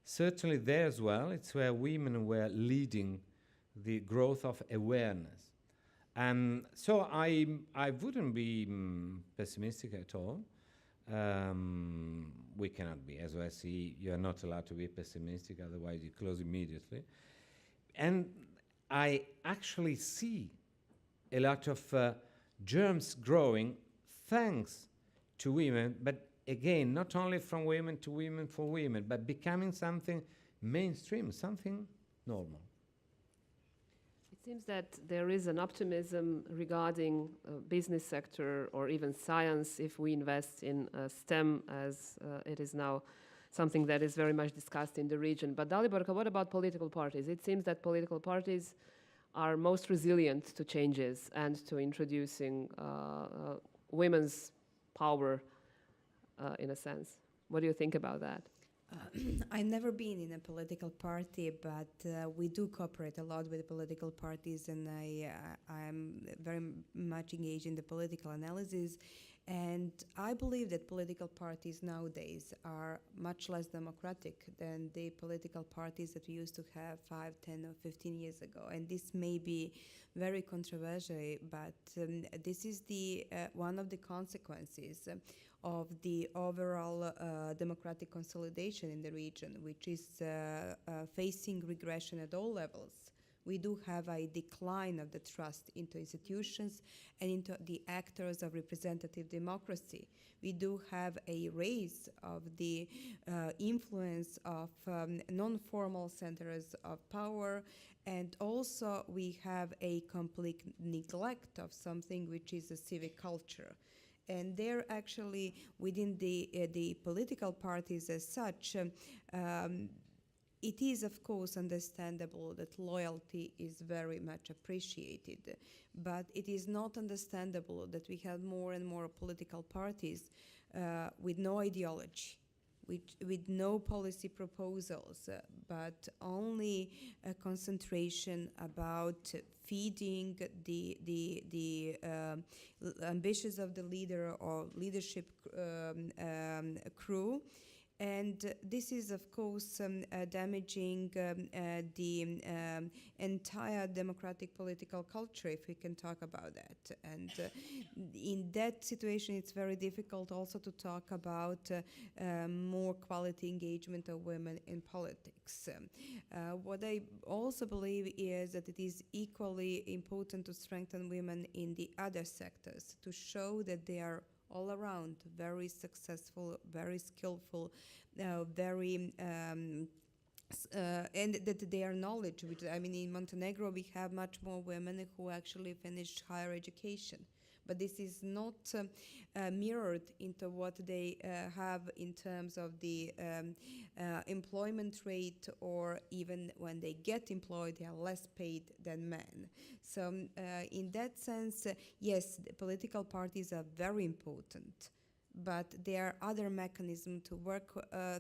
Speaker 4: Certainly there as well, it's where women were leading the growth of awareness. And so I wouldn't be pessimistic at all. We cannot be. As OSCE, you're not allowed to be pessimistic, otherwise you close immediately. And I actually see a lot of germs growing thanks to women, but again, not only from women to women for women, but becoming something mainstream, something normal.
Speaker 1: It seems that there is an optimism regarding business sector or even science if we invest in STEM, as it is now something that is very much discussed in the region. But Daliborka, what about political parties? It seems that political parties are most resilient to changes and to introducing women's power in a sense. What do you think about that?
Speaker 5: I've never been in a political party, but we do cooperate a lot with the political parties, and I'm very much engaged in the political analysis. And I believe that political parties nowadays are much less democratic than the political parties that we used to have 5, 10, or 15 years ago. And this may be very controversial, but this is the one of the consequences of the overall democratic consolidation in the region, which is facing regression at all levels. We do have a decline of the trust into institutions and into the actors of representative democracy. We do have a rise of the influence of non-formal centers of power, and also we have a complete neglect of something which is a civic culture. And they're actually within the political parties as such, it is, of course, understandable that loyalty is very much appreciated, but it is not understandable that we have more and more political parties with no ideology, with no policy proposals, but only a concentration about feeding the ambitions of the leader or leadership crew. And this is, of course, damaging the entire democratic political culture, if we can talk about that. And in that situation, it's very difficult also to talk about more quality engagement of women in politics. What I also believe is that it is equally important to strengthen women in the other sectors, to show that they are all around very successful, very skillful, very and that they are knowledge. Which, I mean, in Montenegro we have much more women who actually finished higher education, but this is not mirrored into what they have in terms of the employment rate, or even when they get employed, they are less paid than men. So in that sense, yes, the political parties are very important, but there are other mechanisms to work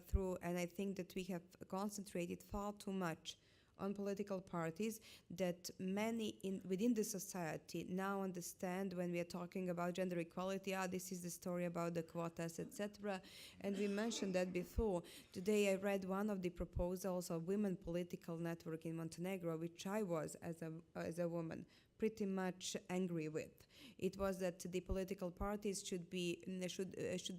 Speaker 5: through, and I think that we have concentrated far too much on political parties, that many within the society now understand when we are talking about gender equality, this is the story about the quotas, etc. And we mentioned that before. Today I read one of the proposals of Women Political Network in Montenegro, which I was, as a woman, pretty much angry with. It was that the political parties should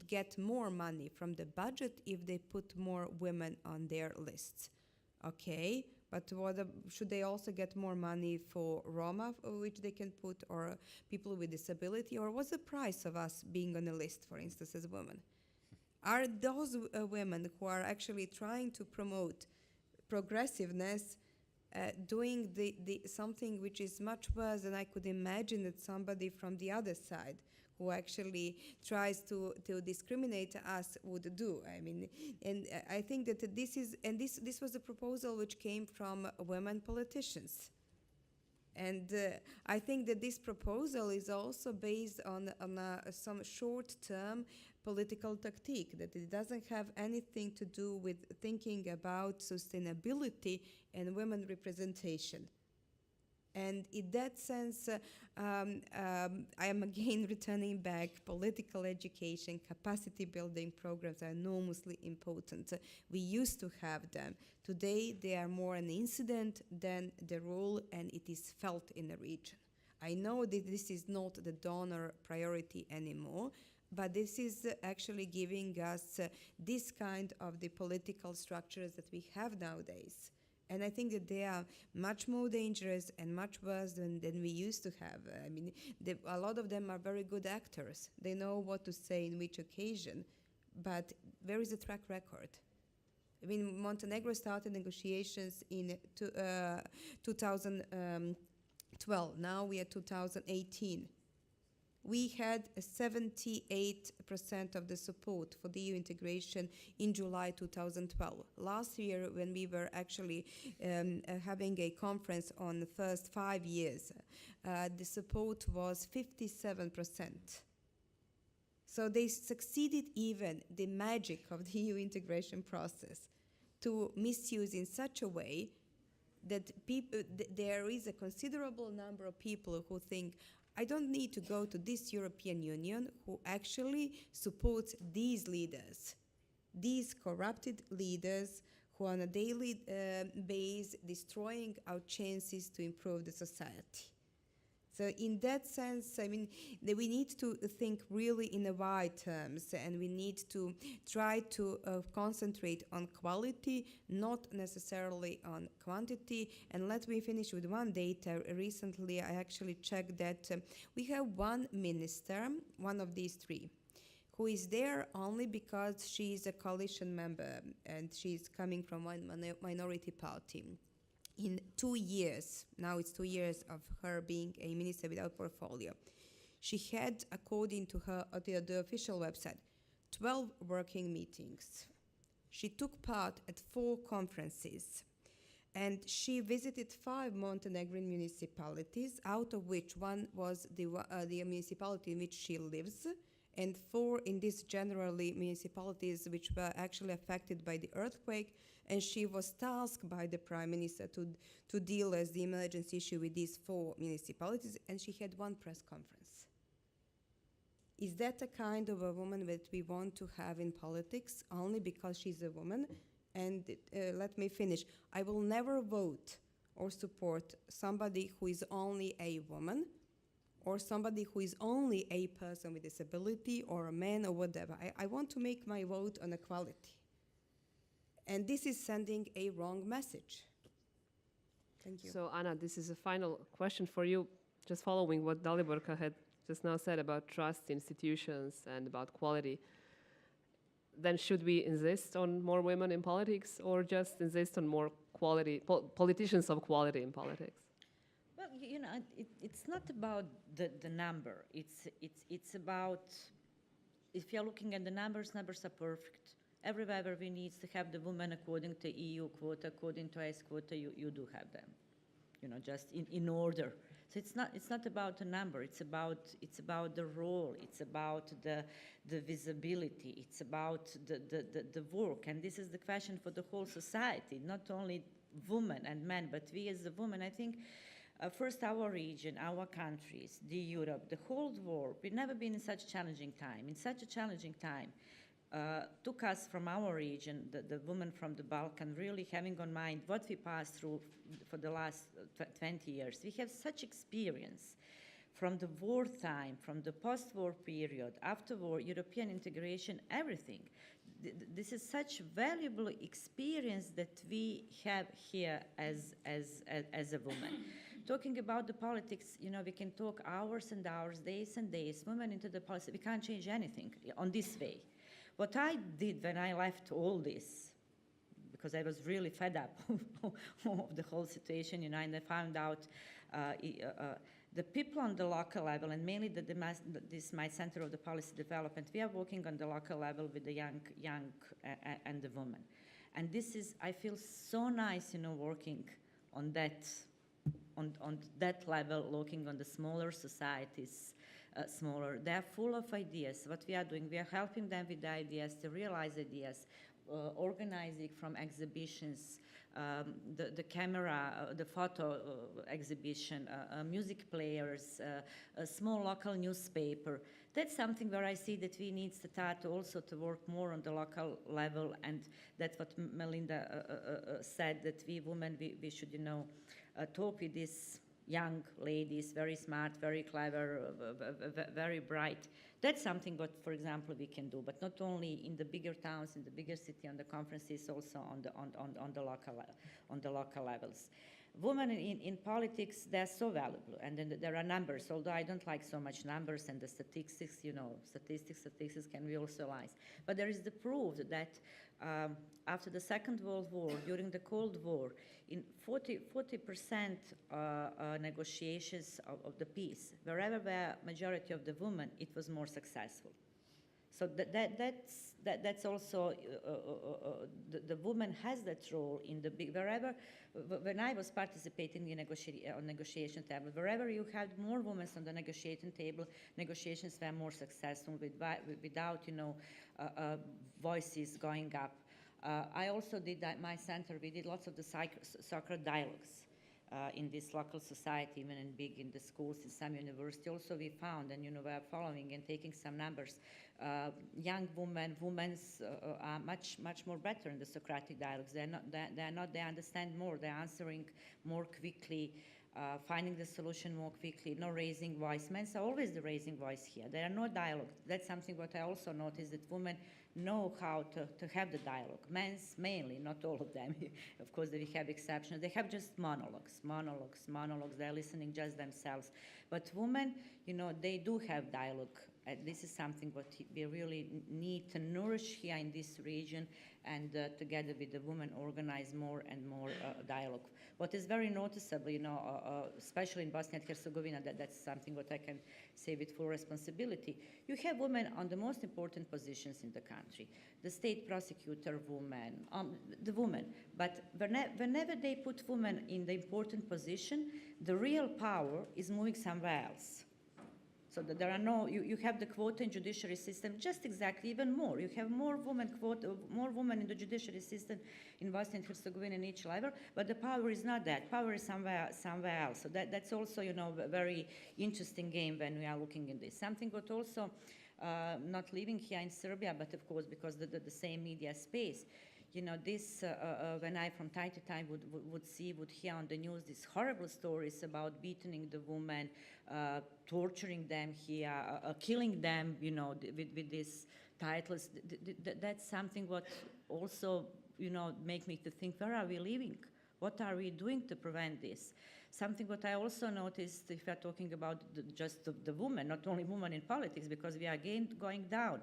Speaker 5: get more money from the budget if they put more women on their lists. Okay. But should they also get more money for Roma, which they can put, or people with disability? Or what's the price of us being on a list, for instance, as women? Are those women who are actually trying to promote progressiveness doing the something which is much worse than I could imagine that somebody from the other side who actually tries to discriminate us would do. I mean, and I think that this was a proposal which came from women politicians. And I think that this proposal is also based on some short-term political tactique, that it doesn't have anything to do with thinking about sustainability and women representation. And in that sense, I am again returning back, political education, capacity building programs are enormously important. We used to have them. Today, they are more an incident than the rule, and it is felt in the region. I know that this is not the donor priority anymore, but this is actually giving us this kind of the political structures that we have nowadays. And I think that they are much more dangerous and much worse than we used to have. I mean, a lot of them are very good actors. They know what to say in which occasion, but where is the track record? I mean, Montenegro started negotiations in 2012. Now we are 2018. We had 78% of the support for the EU integration in July 2012. Last year, when we were actually having a conference on the first 5 years, the support was 57%. So they succeeded even the magic of the EU integration process to misuse in such a way that there is a considerable number of people who think, I don't need to go to this European Union who actually supports these leaders, these corrupted leaders who on a daily basis destroying our chances to improve the society. So in that sense, I mean, we need to think really in a wide terms, and we need to try to concentrate on quality, not necessarily on quantity. And let me finish with one data. Recently, I actually checked that we have one minister, one of these three, who is there only because she is a coalition member and she's coming from one minority party. In 2 years, now it's 2 years of her being a minister without portfolio, she had, according to her, the official website, 12 working meetings. She took part at 4 conferences, and she visited 5 Montenegrin municipalities, out of which one was the municipality in which she lives, and 4 in these generally municipalities which were actually affected by the earthquake, and she was tasked by the Prime Minister to deal as the emergency issue with these 4 municipalities, and she had 1 press conference. Is that a kind of a woman that we want to have in politics only because she's a woman? And let me finish. I will never vote or support somebody who is only a woman, or somebody who is only a person with disability, or a man, or whatever. I want to make my vote on equality. And this is sending a wrong message. Thank you.
Speaker 1: So, Anna, this is a final question for you, just following what Daliborka had just now said about trust institutions and about quality. Then should we insist on more women in politics, or just insist on more quality, politicians of quality in politics?
Speaker 6: Well, you know, it's not about the number. It's about, if you're looking at the numbers are perfect. Everywhere we need to have the women according to EU quota, according to IS quota, you do have them, you know, just in order. So it's not about a number. It's about the role. It's about the visibility. It's about the work. And this is the question for the whole society, not only women and men, but we as a women. I think first our region, our countries, the Europe, the whole world. We've never been in such a challenging time. In such a challenging time, took us from our region, the women from the Balkan, really having on mind what we passed through for the last 20 years. We have such experience from the wartime, from the post-war period, after-war, European integration, everything. This is such valuable experience that we have here as a woman. Talking about the politics, you know, we can talk hours and hours, days and days, women into the politics. We can't change anything on this way. What I did when I left all this, because I was really fed up of the whole situation, you know, and I found out the people on the local level, and mainly this my Center of the Policy Development, we are working on the local level with the young and the women. And this is, I feel so nice, you know, working on that level, looking on the smaller societies, they are full of ideas. What we are doing, we are helping them with the ideas, to realize ideas, organizing from exhibitions, the camera, the photo exhibition, music players, a small local newspaper. That's something where I see that we need to start also to work more on the local level, and that's what Majlinda said, that we women, we should, you know, talk with these young ladies, very smart, very clever, very bright. That's something what, for example, we can do, but not only in the bigger towns, in the bigger city, on the conferences, also on the local levels. Women in politics, they're so valuable, and then there are numbers, although I don't like so much numbers and the statistics, you know, statistics can be also lies. But there is the proof that after the Second World War, during the Cold War, in 40% negotiations of the peace, wherever were majority of the women, it was more successful. So that's also, the woman has that role in the big, wherever, when I was participating in negotiation table, wherever you had more women on the negotiating table, negotiations were more successful without, you know, voices going up. I also did at my center, we did lots of the sacred dialogues in this local society, even in the schools, in some university. Also we found, and you know, we are following and taking some numbers, young women are much more better in the Socratic dialogues. They understand more, they're answering more quickly, finding the solution more quickly, not raising voice. Men are always the raising voice here. There are no dialogue. That's something what I also noticed, that women know how to have the dialogue. Men's mainly, not all of them. Of course, we have exceptions. They have just monologues. They're listening just themselves. But women, you know, they do have dialogue. This is something what we really need to nourish here in this region, and together with the women organize more and more dialogue. What is very noticeable, you know, especially in Bosnia and Herzegovina, that's something what I can say with full responsibility. You have women on the most important positions in the country. The state prosecutor woman, the woman. But whenever they put women in the important position, the real power is moving somewhere else. So that there are no, you have the quota in judiciary system, just exactly even more. You have more women in the judiciary system in Bosnia and Herzegovina in each level, but the power is not that. Power is somewhere else. So that's also, you know, a very interesting game when we are looking in this. Something what also, not living here in Serbia, but of course because the same media space. You know, this, when I from time to time would hear on the news these horrible stories about beating the women, torturing them here, killing them, you know, with these titles. That's something what also, you know, make me to think, where are we living? What are we doing to prevent this? Something what I also noticed, if we are talking about just the women, not only women in politics, because we are again going down.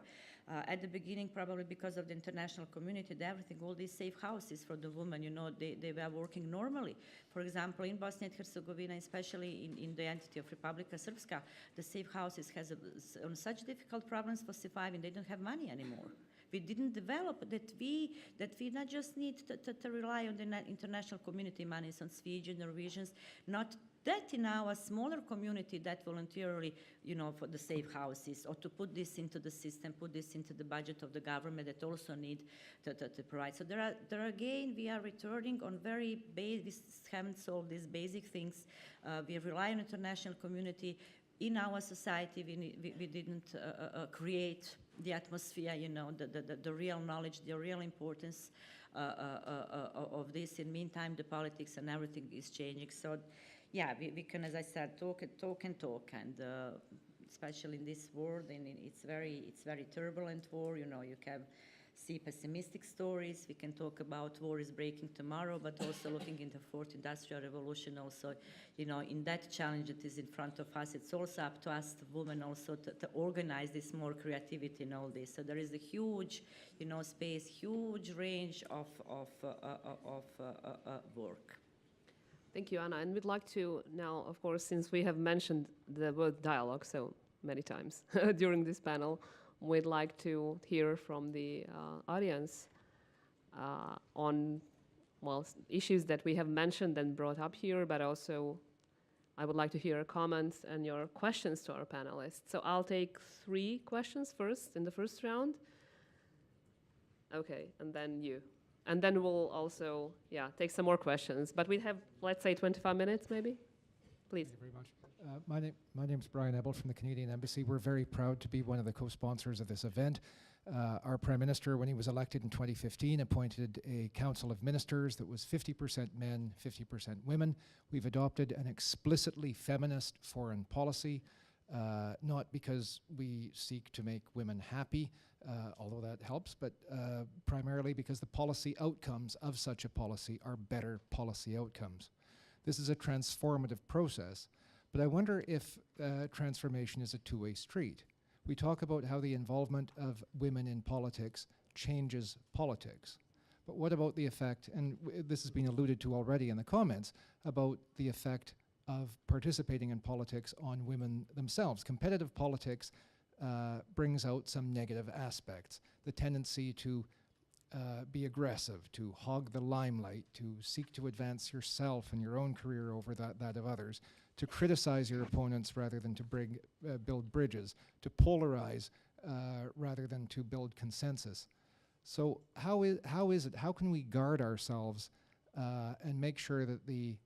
Speaker 6: At the beginning, probably because of the international community, everything, all these safe houses for the women, you know, they were working normally. For example, in Bosnia and Herzegovina, especially in the entity of Republika Srpska, the safe houses has on such difficult problems for surviving, they don't have money anymore. We didn't develop that we not just need to rely on the international community monies, on Swedes, Norwegians, not that in our smaller community that voluntarily, you know, for the safe houses, or to put this into the system, put this into the budget of the government that also need to provide. So there are again, we are returning on very basic, we haven't solved these basic things. We rely on international community. In our society, we didn't create the atmosphere, you know, the real knowledge, the real importance of this. In the meantime, the politics and everything is changing. So, yeah, we can, as I said, talk, and especially in this world, and it's very turbulent war. You know, you have see pessimistic stories. We can talk about war is breaking tomorrow, but also looking in the fourth industrial revolution also, you know, in that challenge that is in front of us, it's also up to us, the women, also to organize this more creativity in all this. So there is a huge, you know, space, huge range of work.
Speaker 1: Thank you, Anna. And we'd like to now, of course, since we have mentioned the word dialogue so many times during this panel, we'd like to hear from the audience on, well, issues that we have mentioned and brought up here, but also I would like to hear comments and your questions to our panelists. So I'll take 3 questions first in the first round. Okay, and then you. And then we'll also, take some more questions. But we have, let's say, 25 minutes, maybe? Please.
Speaker 7: Thank you very much. My name's Brian Ebel from the Canadian Embassy. We're very proud to be one of the co-sponsors of this event. Our Prime Minister, when he was elected in 2015, appointed a Council of Ministers that was 50% men, 50% women. We've adopted an explicitly feminist foreign policy, not because we seek to make women happy, although that helps, but primarily because the policy outcomes of such a policy are better policy outcomes. This is a transformative process, but I wonder if transformation is a two-way street. We talk about how the involvement of women in politics changes politics, but what about the effect, and this has been alluded to already in the comments, about the effect of participating in politics on women themselves. Competitive politics brings out some negative aspects. The tendency to be aggressive, to hog the limelight, to seek to advance yourself and your own career over that of others, to criticize your opponents rather than to build bridges, to polarize rather than to build consensus. So how can we guard ourselves and make sure that the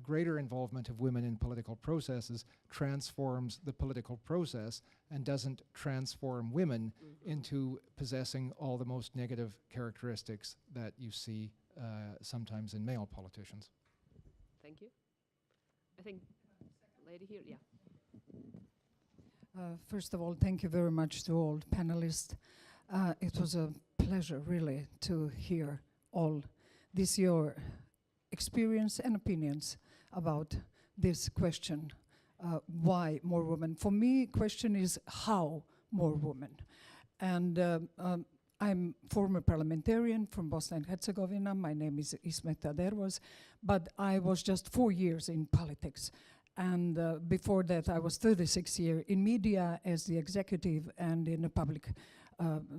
Speaker 7: greater involvement of women in political processes transforms the political process and doesn't transform women into possessing all the most negative characteristics that you see sometimes in male politicians?
Speaker 1: Thank you. I think, lady here, yeah.
Speaker 8: First of all, thank you very much to all panelists. It was a pleasure, really, to hear all this your experience and opinions about this question, why more women. For me, question is how more women. And I'm former parliamentarian from Bosnia and Herzegovina. My name is Ismet Tadervos, but I was just 4 years in politics. And before that, I was 36 years in media as the executive and in the public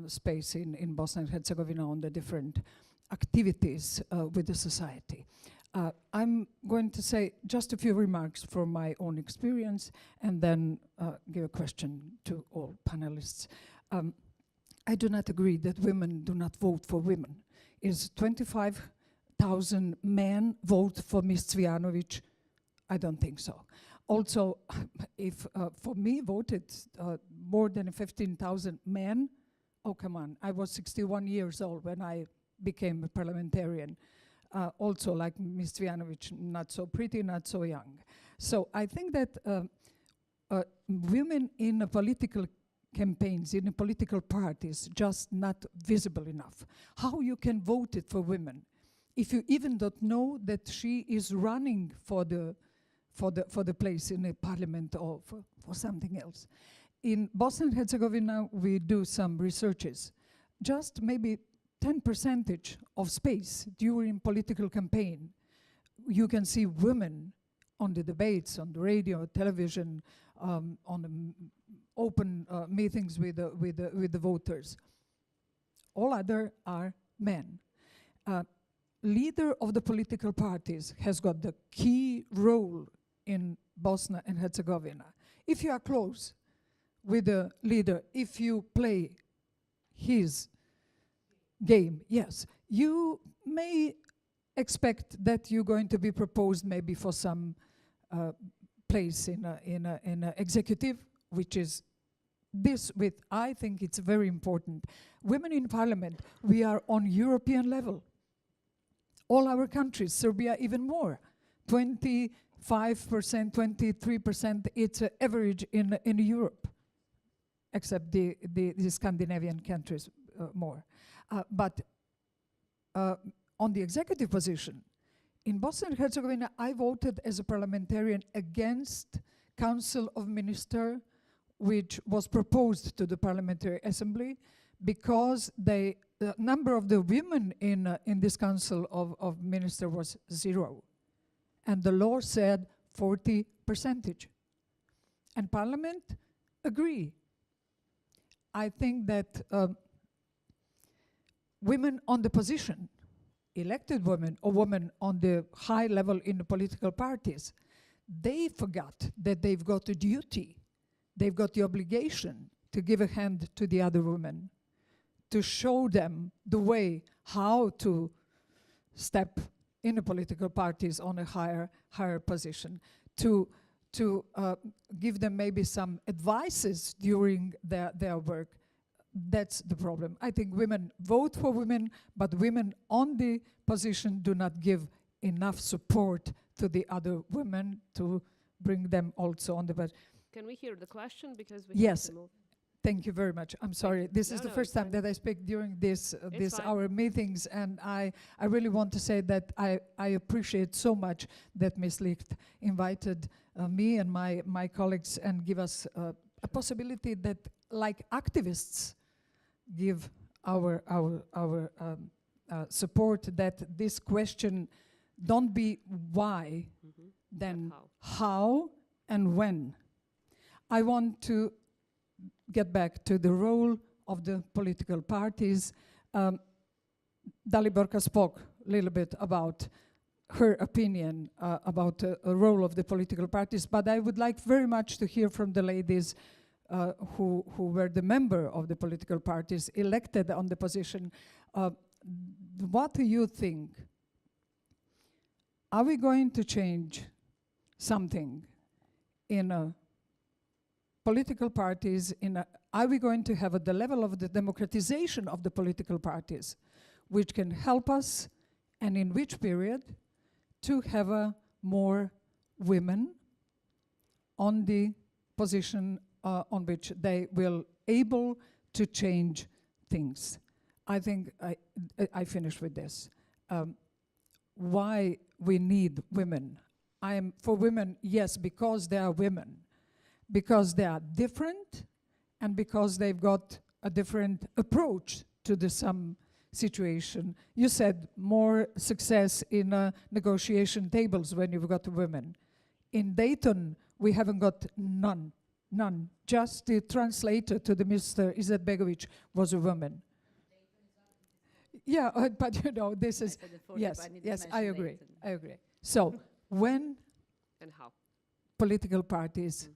Speaker 8: space in Bosnia and Herzegovina on the different activities with the society. I'm going to say just a few remarks from my own experience and then give a question to all panelists. I do not agree that women do not vote for women. Is 25,000 men vote for Ms. Cvijanović? I don't think so. Also, if for me voted more than 15,000 men, oh come on, I was 61 years old when I became a parliamentarian. Also like Ms. Cvijanović, not so pretty, not so young. So I think that women in political campaigns, in political parties, just not visible enough. How you can vote it for women if you even don't know that she is running for the place in a parliament or for something else. In Bosnia and Herzegovina, we do some researches. Just maybe 10% of space during political campaign, you can see women on the debates, on the radio, television, on the open meetings with the voters. All other are men. Leader of the political parties has got the key role in Bosnia and Herzegovina. If you are close with the leader, if you play his game, yes, you may expect that you're going to be proposed maybe for some place in a executive, which is this with, I think it's very important. Women in parliament, we are on European level. All our countries, Serbia even more, 25%, 23%, it's average in Europe, except the Scandinavian countries, more. But on the executive position, in Bosnia and Herzegovina, I voted as a parliamentarian against Council of Ministers, which was proposed to the Parliamentary Assembly, because the number of the women in this Council of Ministers was 0. And the law said 40%. And Parliament agree. I think that women on the position, elected women or women on the high level in the political parties, they forgot that they've got a duty. They've got the obligation to give a hand to the other women, to show them the way how to step in the political parties on a higher position, to give them maybe some advices during their work. That's the problem. I think women vote for women, but women on the position do not give enough support to the other women to bring them also on the bus.
Speaker 1: Can we hear the question? Because we
Speaker 8: Yes.
Speaker 1: have to move.
Speaker 8: Thank you very much. I'm sorry. This is
Speaker 1: No,
Speaker 8: the
Speaker 1: no,
Speaker 8: first
Speaker 1: it's
Speaker 8: time
Speaker 1: fine.
Speaker 8: that I speak during this
Speaker 1: fine.
Speaker 8: our meetings, and I really want to say that I appreciate so much that Ms. Licht invited me and my colleagues and give us a possibility that, like activists, give our support, that this question don't be why, then how and when. I want to get back to the role of the political parties. Daliborka spoke a little bit about her opinion about a role of the political parties, but I would like very much to hear from the ladies who were the member of the political parties elected on the position. What do you think? Are we going to change something in political parties? Are we going to have at the level of the democratization of the political parties, which can help us, and in which period, to have more women on the position on which they will able to change things? I think I finish with this. Why we need women? I am for women, yes, because they are women, because they are different, and because they've got a different approach to the some situation. You said more success in negotiation tables when you've got women. In Dayton, we haven't got none. Just the translator to the Mr. Izetbegovic was a woman. Yeah, but you know, this is, yes, I agree. So, when
Speaker 1: And how?
Speaker 8: political parties,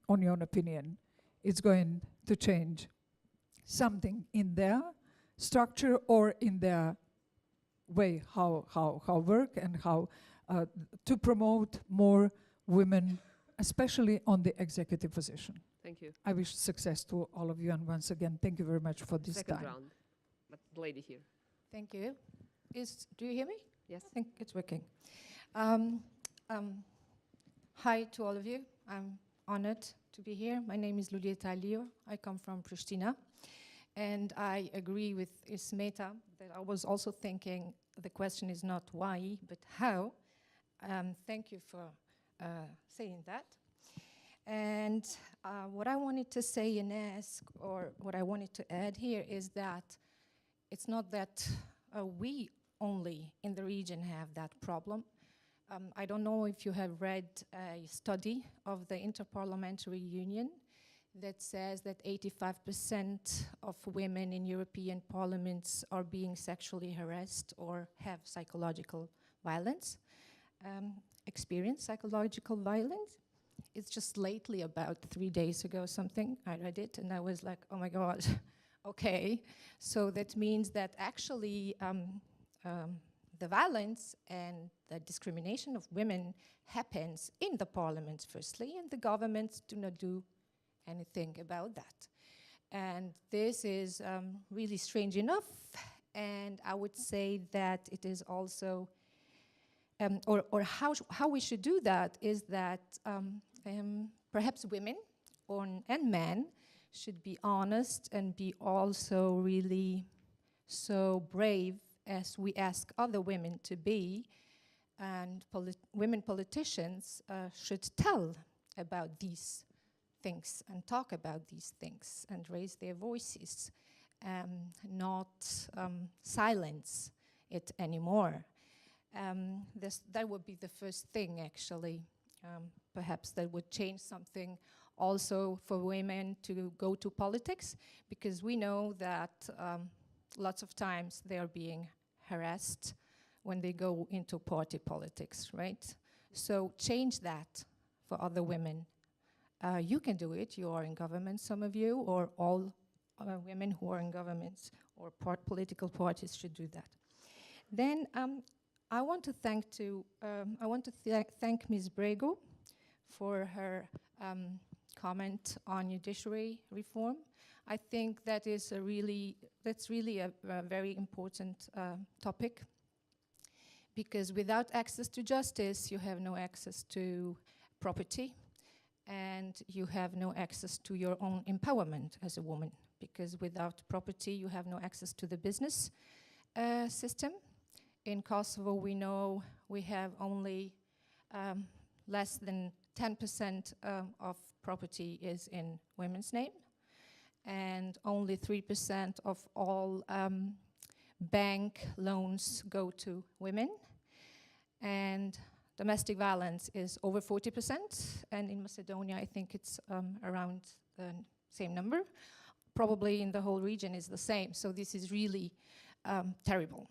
Speaker 8: on your opinion, is going to change something in their structure or in their way how work and how to promote more women, especially on the executive position?
Speaker 1: Thank you.
Speaker 8: I wish success to all of you, and once again, thank you very much for this
Speaker 1: Second
Speaker 8: time.
Speaker 1: round. But the lady here.
Speaker 9: Thank you. Do you hear me?
Speaker 1: Yes.
Speaker 9: I think it's working. Hi to all of you. I'm honored to be here. My name is Uljarević. I come from Pristina. And I agree with Ismeta that I was also thinking the question is not why, but how. Thank you for saying that. And what I wanted to say and ask, or what I wanted to add here, is that it's not that we only in the region have that problem. I don't know if you have read a study of the Interparliamentary Union that says that 85% of women in European parliaments are being sexually harassed or have psychological violence, experience psychological violence. It's just lately, about 3 days ago something, I read it and I was like, oh my God, okay. So that means that actually the violence and the discrimination of women happens in the parliaments firstly, and the governments do not do anything about that. And this is really strange enough, and I would say that it is also, or how we should do that is that perhaps women and men should be honest and be also really so brave as we ask other women to be. And women politicians should tell about these things and talk about these things and raise their voices, not silence it anymore. That would be the first thing, actually. Perhaps that would change something also for women to go to politics, because we know that lots of times they are being harassed when they go into party politics, right? So change that for other women. You can do it. You are in government, some of you, or all women who are in governments or political parties should do that. Then I want to thank Ms. Bregu for her comment on judiciary reform. I think that's really a very important topic, because without access to justice, you have no access to property, and you have no access to your own empowerment as a woman, because without property, you have no access to the business system. In Kosovo, we know we have only less than 10% of property is in women's name, and only 3% of all bank loans go to women, and domestic violence is over 40%, and in Macedonia I think it's around the same number. Probably in the whole region is the same, so this is really terrible.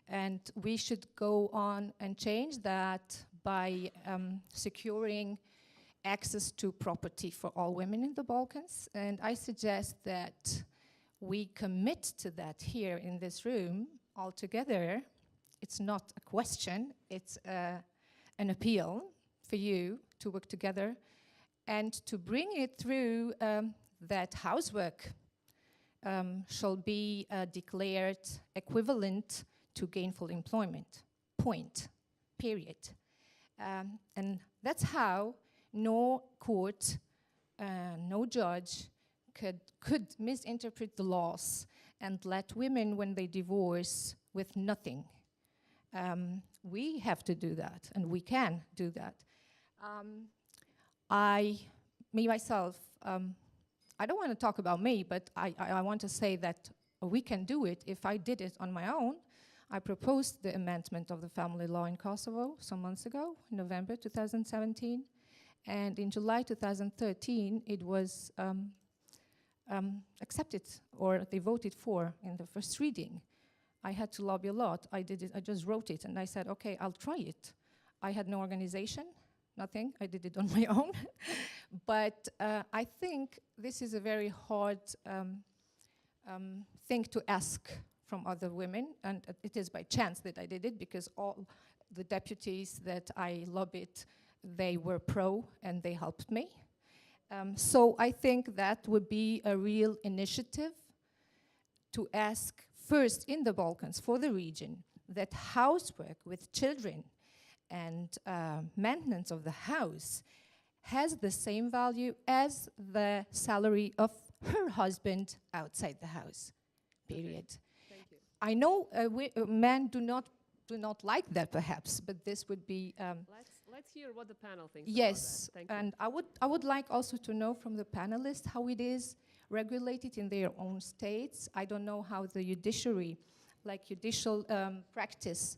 Speaker 9: And we should go on and change that by securing access to property for all women in the Balkans, and I suggest that we commit to that here in this room all together. It's not a question, it's an appeal for you to work together and to bring it through that housework shall be declared equivalent to gainful employment, point, period. And that's how no court, no judge could misinterpret the laws and let women, when they divorce, with nothing. We have to do that, and we can do that. Myself, I don't want to talk about me, but I want to say that we can do it. If I did it on my own, I proposed the amendment of the family law in Kosovo some months ago, in November 2017, and in July 2013, it was accepted, or they voted for in the first reading. I had to lobby a lot. I did it, I just wrote it, and I said, okay, I'll try it. I had no organization, nothing. I did it on my own. But I think this is a very hard thing to ask from other women, and it is by chance that I did it, because all the deputies that I lobbied, they were pro, and they helped me. So I think that would be a real initiative to ask first in the Balkans, for the region, that housework with children and maintenance of the house has the same value as the salary of her husband outside the house, period.
Speaker 1: Okay. Thank you.
Speaker 9: I know men do not like that, perhaps, but this would be...
Speaker 1: Let's hear what the panel thinks
Speaker 9: yes,
Speaker 1: about that. Thank you.
Speaker 9: And I would like also to know from the panelists how it is regulated in their own states. I don't know how the judiciary, like judicial practice,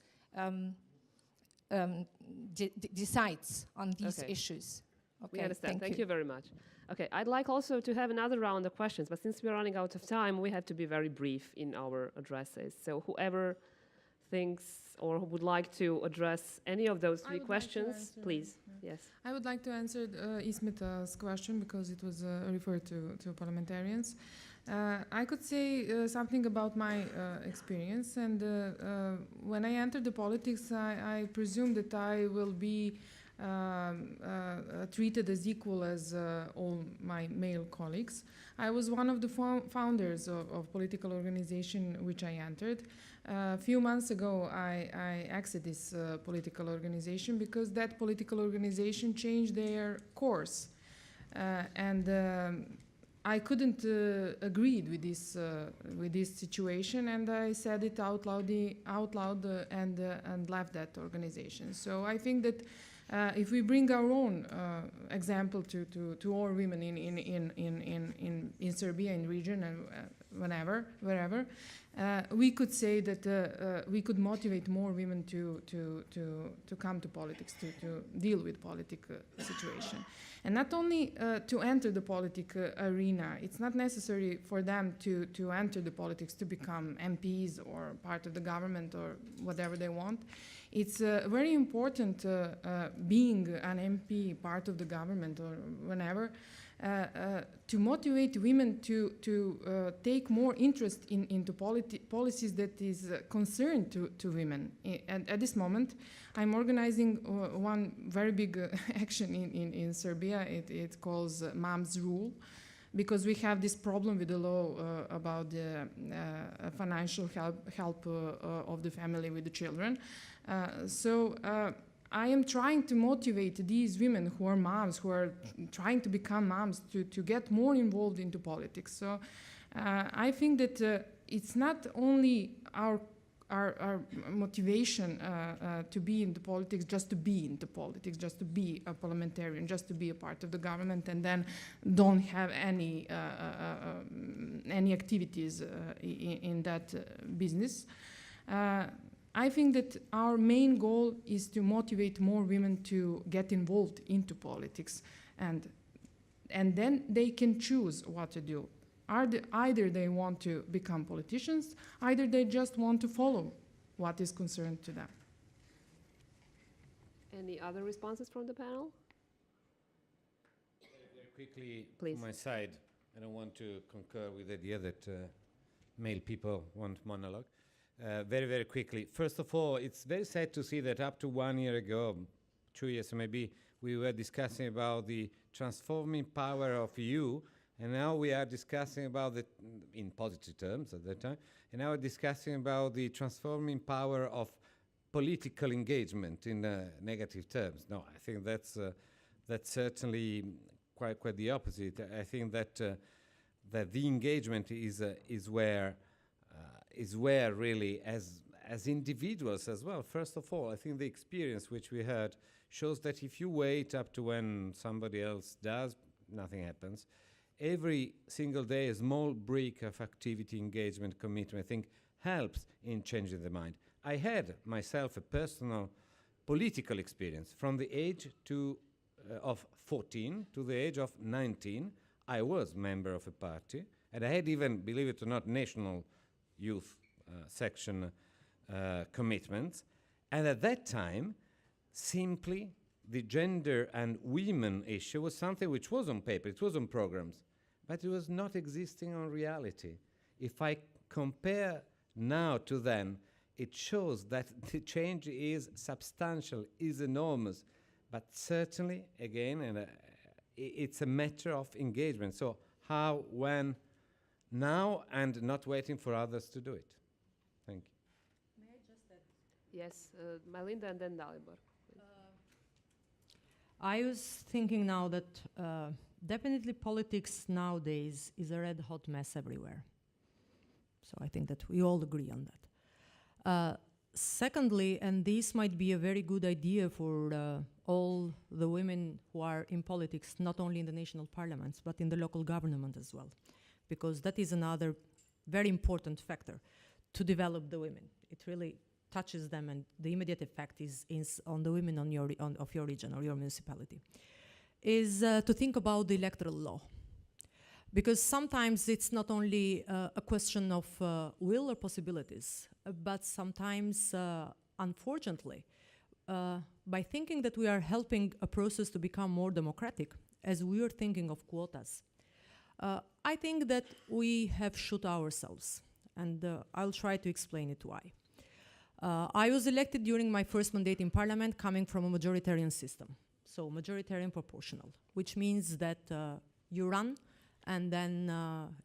Speaker 9: decides on these issues. Okay,
Speaker 1: we understand. Thank you very much. Okay, I'd like also to have another round of questions, but since we're running out of time, we have to be very brief in our addresses. So whoever thinks or who would like to address any of those three questions, please. Yes.
Speaker 2: I would like to answer Ismeta's question, because it was referred to parliamentarians. I could say something about my experience, and when I entered the politics, I presumed that I will be treated as equal as all my male colleagues. I was one of the founders of political organization which I entered. A few months ago, I exited this political organization because that political organization changed their course. And I couldn't agree with this situation, and I said it out loud and left that organization. So I think that if we bring our own example to all women in Serbia, in region, and wherever, we could say that we could motivate more women to come to politics, to deal with political situation. And not only to enter the political arena, it's not necessary for them to enter the politics to become MPs or part of the government or whatever they want. It's very important being an MP, part of the government or whenever, to motivate women to take more interest into policies that is concerned to women. And at this moment, I'm organizing one very big action in Serbia. It calls Mom's Rule, because we have this problem with the law about the financial help of the family with the children. So I am trying to motivate these women who are moms, who are trying to become moms, to get more involved into politics. So I think that it's not only our motivation to be in the politics, just to be in the politics, just to be a parliamentarian, just to be a part of the government, and then don't have any activities in that business. I think that our main goal is to motivate more women to get involved into politics, and then they can choose what to do. Either they want to become politicians, either they just want to follow what is concerned to them.
Speaker 1: Any other responses from the panel?
Speaker 4: Very quickly,
Speaker 1: Please.
Speaker 4: from my side, I don't want to concur with the idea that male people want monologue. Very, very quickly. First of all, it's very sad to see that up to 1 year ago, 2 years maybe, we were discussing about the transforming power of EU, and now we are discussing about it in positive terms at that time, and now we're discussing about the transforming power of political engagement in negative terms. No, I think that's certainly quite the opposite. I think that the engagement is where really, as individuals as well. First of all, I think the experience which we had shows that if you wait up to when somebody else does, nothing happens. Every single day, a small break of activity, engagement, commitment, I think helps in changing the mind. I had myself a personal political experience from the age of 14 to the age of 19. I was member of a party, and I had even, believe it or not, national youth section commitments. And at that time, simply the gender and women issue was something which was on paper, it was on programs, but it was not existing on reality. If I compare now to then, it shows that the change is substantial, is enormous, but certainly, again, it's a matter of engagement. So how, when, now, and not waiting for others to do it. Thank you.
Speaker 3: May I just add?
Speaker 1: Yes, Majlinda and then Dalibor.
Speaker 3: I was thinking now that definitely politics nowadays is a red hot mess everywhere. So I think that we all agree on that. Secondly, and this might be a very good idea for all the women who are in politics, not only in the national parliaments, but in the local government as well, because that is another very important factor to develop the women. It really touches them, and the immediate effect is on the women of your region or your municipality, is to think about the electoral law. Because sometimes it's not only a question of will or possibilities, but sometimes, unfortunately, by thinking that we are helping a process to become more democratic, as we are thinking of quotas, I think that we have shot ourselves, and I'll try to explain it why. I was elected during my first mandate in parliament coming from a majoritarian system, so majoritarian proportional, which means that you run, and then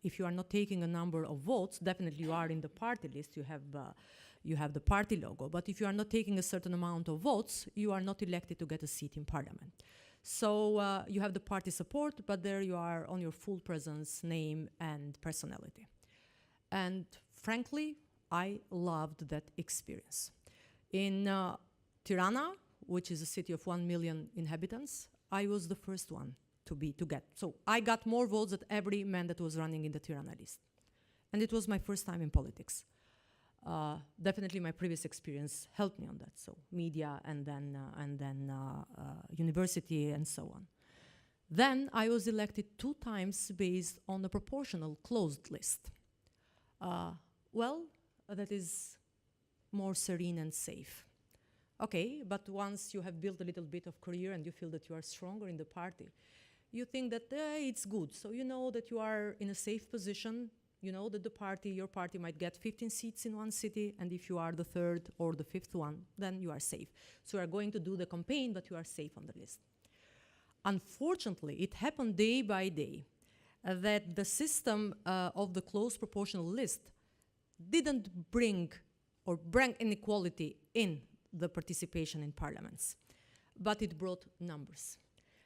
Speaker 3: if you are not taking a number of votes, definitely you are in the party list, you have the party logo, but if you are not taking a certain amount of votes, you are not elected to get a seat in parliament. So you have the party support, but there you are on your full presence, name, and personality. And frankly, I loved that experience. In Tirana, which is a city of 1 million inhabitants, I was the first one to get. So I got more votes than every man that was running in the Tirana list. And it was my first time in politics. Definitely my previous experience helped me on that. So media and then university and so on. Then I was elected 2 times based on a proportional closed list. Well, that is more serene and safe. Okay, but once you have built a little bit of career and you feel that you are stronger in the party, you think that it's good. So you know that you are in a safe position. You know that your party might get 15 seats in one city, and if you are the 3rd or the 5th one, then you are safe. So you are going to do the campaign, but you are safe on the list. Unfortunately, it happened day by day that the system of the closed proportional list didn't bring inequality in the participation in parliaments, but it brought numbers.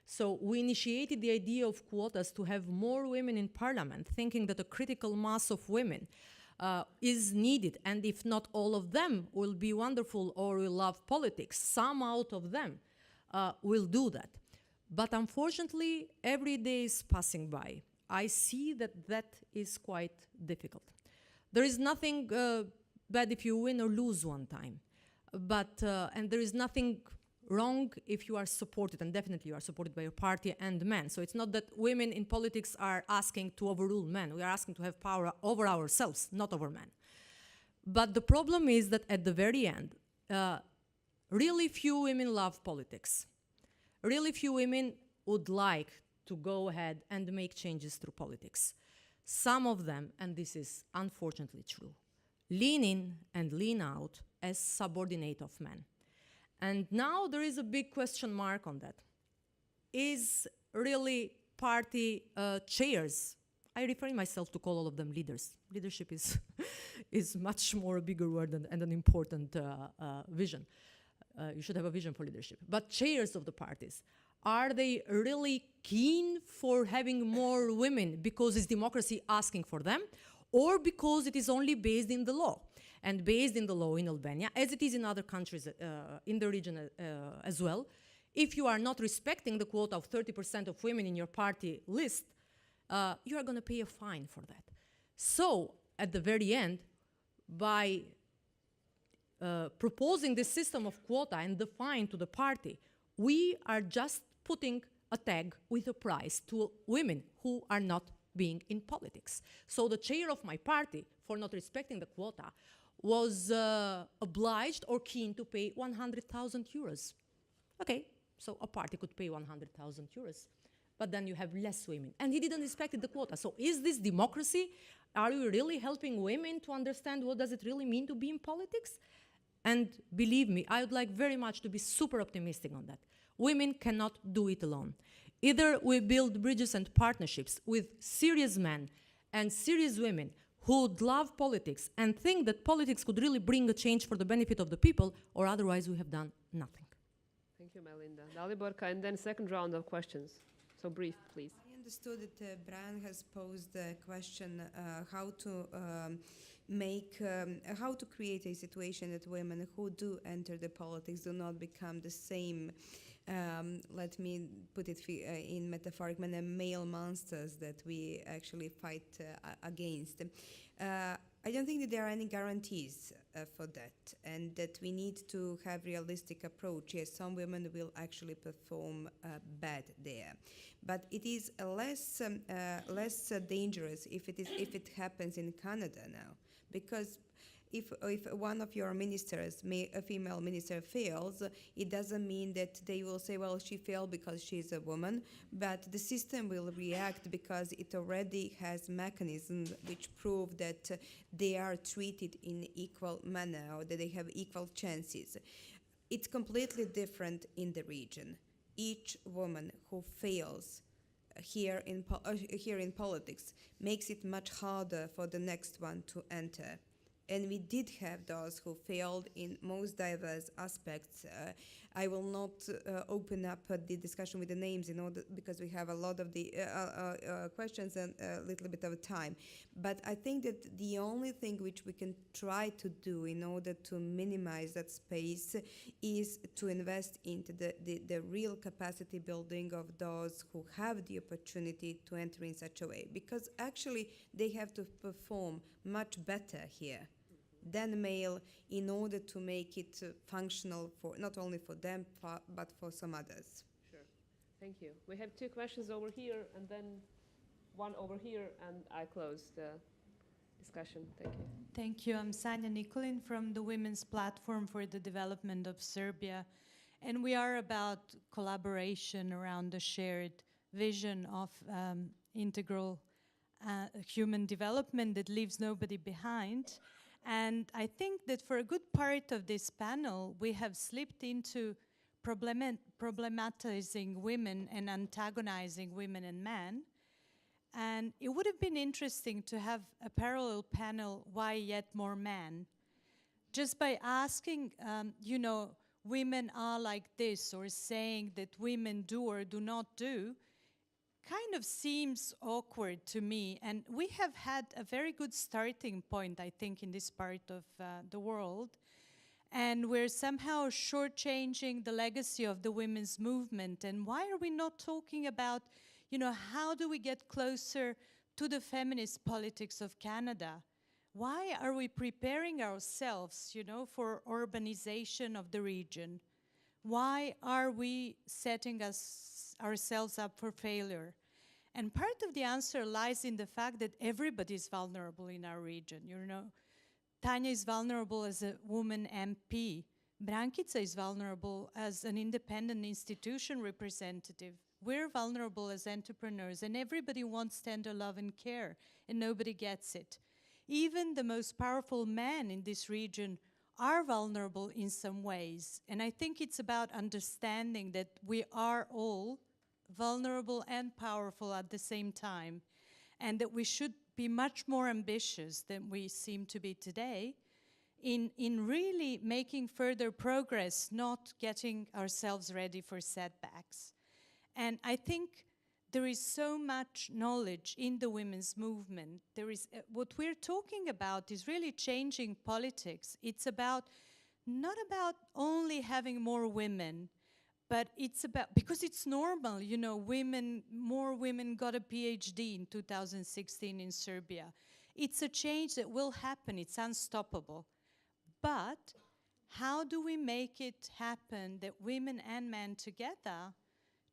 Speaker 3: So we initiated the idea of quotas to have more women in parliament, thinking that a critical mass of women is needed, and if not all of them will be wonderful or will love politics, some out of them will do that. But unfortunately, every day is passing by. I see that is quite difficult. There is nothing bad if you win or lose one time, and there is nothing wrong if you are supported, and definitely you are supported by your party and men. So it's not that women in politics are asking to overrule men. We are asking to have power over ourselves, not over men. But the problem is that at the very end, really few women love politics. Really few women would like to go ahead and make changes through politics. Some of them, and this is unfortunately true, lean in and lean out as subordinate of men. And now there is a big question mark on that. Is really party chairs, I refrain myself to call all of them leaders. Leadership is much more a bigger word and an important vision. You should have a vision for leadership. But chairs of the parties, are they really keen for having more women because it's democracy asking for them, or because it is only based in the law? And based in the law in Albania, as it is in other countries in the region as well, if you are not respecting the quota of 30% of women in your party list, you are going to pay a fine for that. So, at the very end, by proposing this system of quota and the fine to the party, we are just putting a tag with a price to women who are not being in politics. So the chair of my party, for not respecting the quota, was obliged or keen to pay 100,000 euros. Okay, so a party could pay 100,000 euros, but then you have less women. And he didn't respect the quota. So is this democracy? Are we really helping women to understand what does it really mean to be in politics? And believe me, I would like very much to be super optimistic on that. Women cannot do it alone. Either we build bridges and partnerships with serious men and serious women who would love politics and think that politics could really bring a change for the benefit of the people, or otherwise we have done nothing.
Speaker 1: Thank you, Majlinda. Daliborka, and then second round of questions. So brief, please.
Speaker 5: I understood that Brian has posed the question how to create a situation that women who do enter the politics do not become the same, let me put it in metaphoric manner, male monsters that we actually fight against. I don't think that there are any guarantees for that, and that we need to have realistic approach. Yes, some women will actually perform bad there, but it is less dangerous if it happens in Canada now, because if one of your ministers, a female minister, fails, it doesn't mean that they will say, well, she failed because she's a woman, but the system will react because it already has mechanisms which prove that they are treated in equal manner, or that they have equal chances. It's completely different in the region. Each woman who fails here in politics makes it much harder for the next one to enter. And we did have those who failed in most diverse aspects I will not open up the discussion with the names in order, because we have a lot of the questions and a little bit of time. But I think that the only thing which we can try to do in order to minimize that space is to invest into the real capacity building of those who have the opportunity to enter in such a way, because actually they have to perform much better here than male in order to make it functional for not only for them but for some others.
Speaker 1: Sure. Thank you. We have two questions over here and then one over here, and I close the discussion. Thank you.
Speaker 10: Thank you. I'm Sanja Nikolin from the Women's Platform for the Development of Serbia. And we are about collaboration around the shared vision of integral human development that leaves nobody behind. And I think that for a good part of this panel, we have slipped into problematizing women and antagonizing women and men. And it would have been interesting to have a parallel panel, why yet more men? Just by asking, you know, women are like this, or saying that women do or do not do, kind of seems awkward to me. And we have had a very good starting point, I think, in this part of the world. And we're somehow shortchanging the legacy of the women's movement. And why are we not talking about, you know, how do we get closer to the feminist politics of Canada? Why are we preparing ourselves, you know, for urbanization of the region? Why are we setting ourselves up for failure? And part of the answer lies in the fact that everybody is vulnerable in our region. You know, Tanja is vulnerable as a woman MP. Brankica is vulnerable as an independent institution representative. We're vulnerable as entrepreneurs, and everybody wants tender love and care, and nobody gets it. Even the most powerful men in this region are vulnerable in some ways. And I think it's about understanding that we are all vulnerable and powerful at the same time, and that we should be much more ambitious than we seem to be today in really making further progress, not getting ourselves ready for setbacks. And I think there is so much knowledge in the women's movement. There is what we're talking about is really changing politics. It's about not about only having more women, but it's about, because it's normal, you know, more women got a PhD in 2016 in Serbia. It's a change that will happen. It's unstoppable. But how do we make it happen that women and men together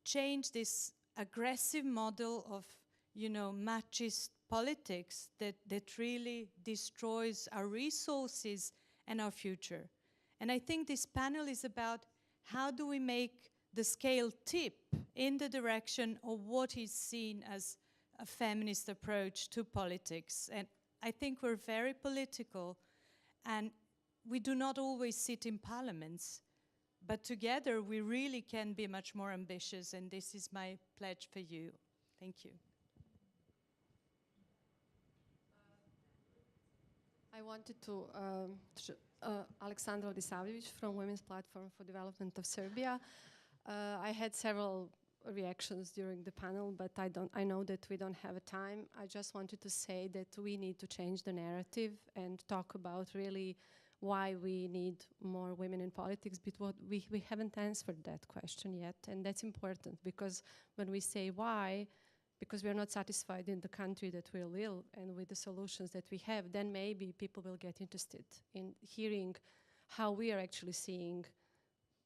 Speaker 10: change this aggressive model of, you know, machist politics that really destroys our resources and our future? And I think this panel is about how do we make the scale tip in the direction of what is seen as a feminist approach to politics. And I think we're very political, and we do not always sit in parliaments. But together, we really can be much more ambitious, and this is my pledge for you. Thank you.
Speaker 11: I wanted to, Aleksandra Odisavljević from Women's Platform for Development of Serbia. I had several reactions during the panel, but I know that we don't have a time. I just wanted to say that we need to change the narrative and talk about really why we need more women in politics, but we haven't answered that question yet, and that's important, because when we say why, because we're not satisfied in the country that we live and with the solutions that we have, then maybe people will get interested in hearing how we are actually seeing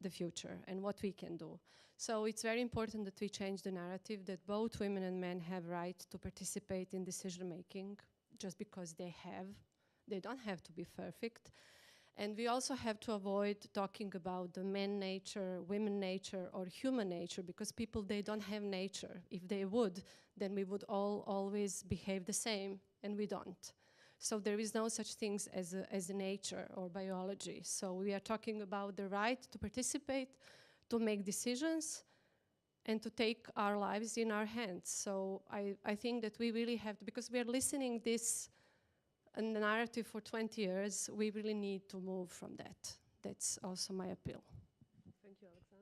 Speaker 11: the future and what we can do. So it's very important that we change the narrative that both women and men have right to participate in decision making just because they have. They don't have to be perfect. And we also have to avoid talking about the man nature, women nature, or human nature, because people, they don't have nature. If they would, then we would all always behave the same, and we don't. So there is no such things as a nature or biology. So we are talking about the right to participate, to make decisions, and to take our lives in our hands. So I think that we really have to, because we are listening this and the narrative for 20 years, we really need to move from that. That's also my appeal.
Speaker 1: Thank you, Alex.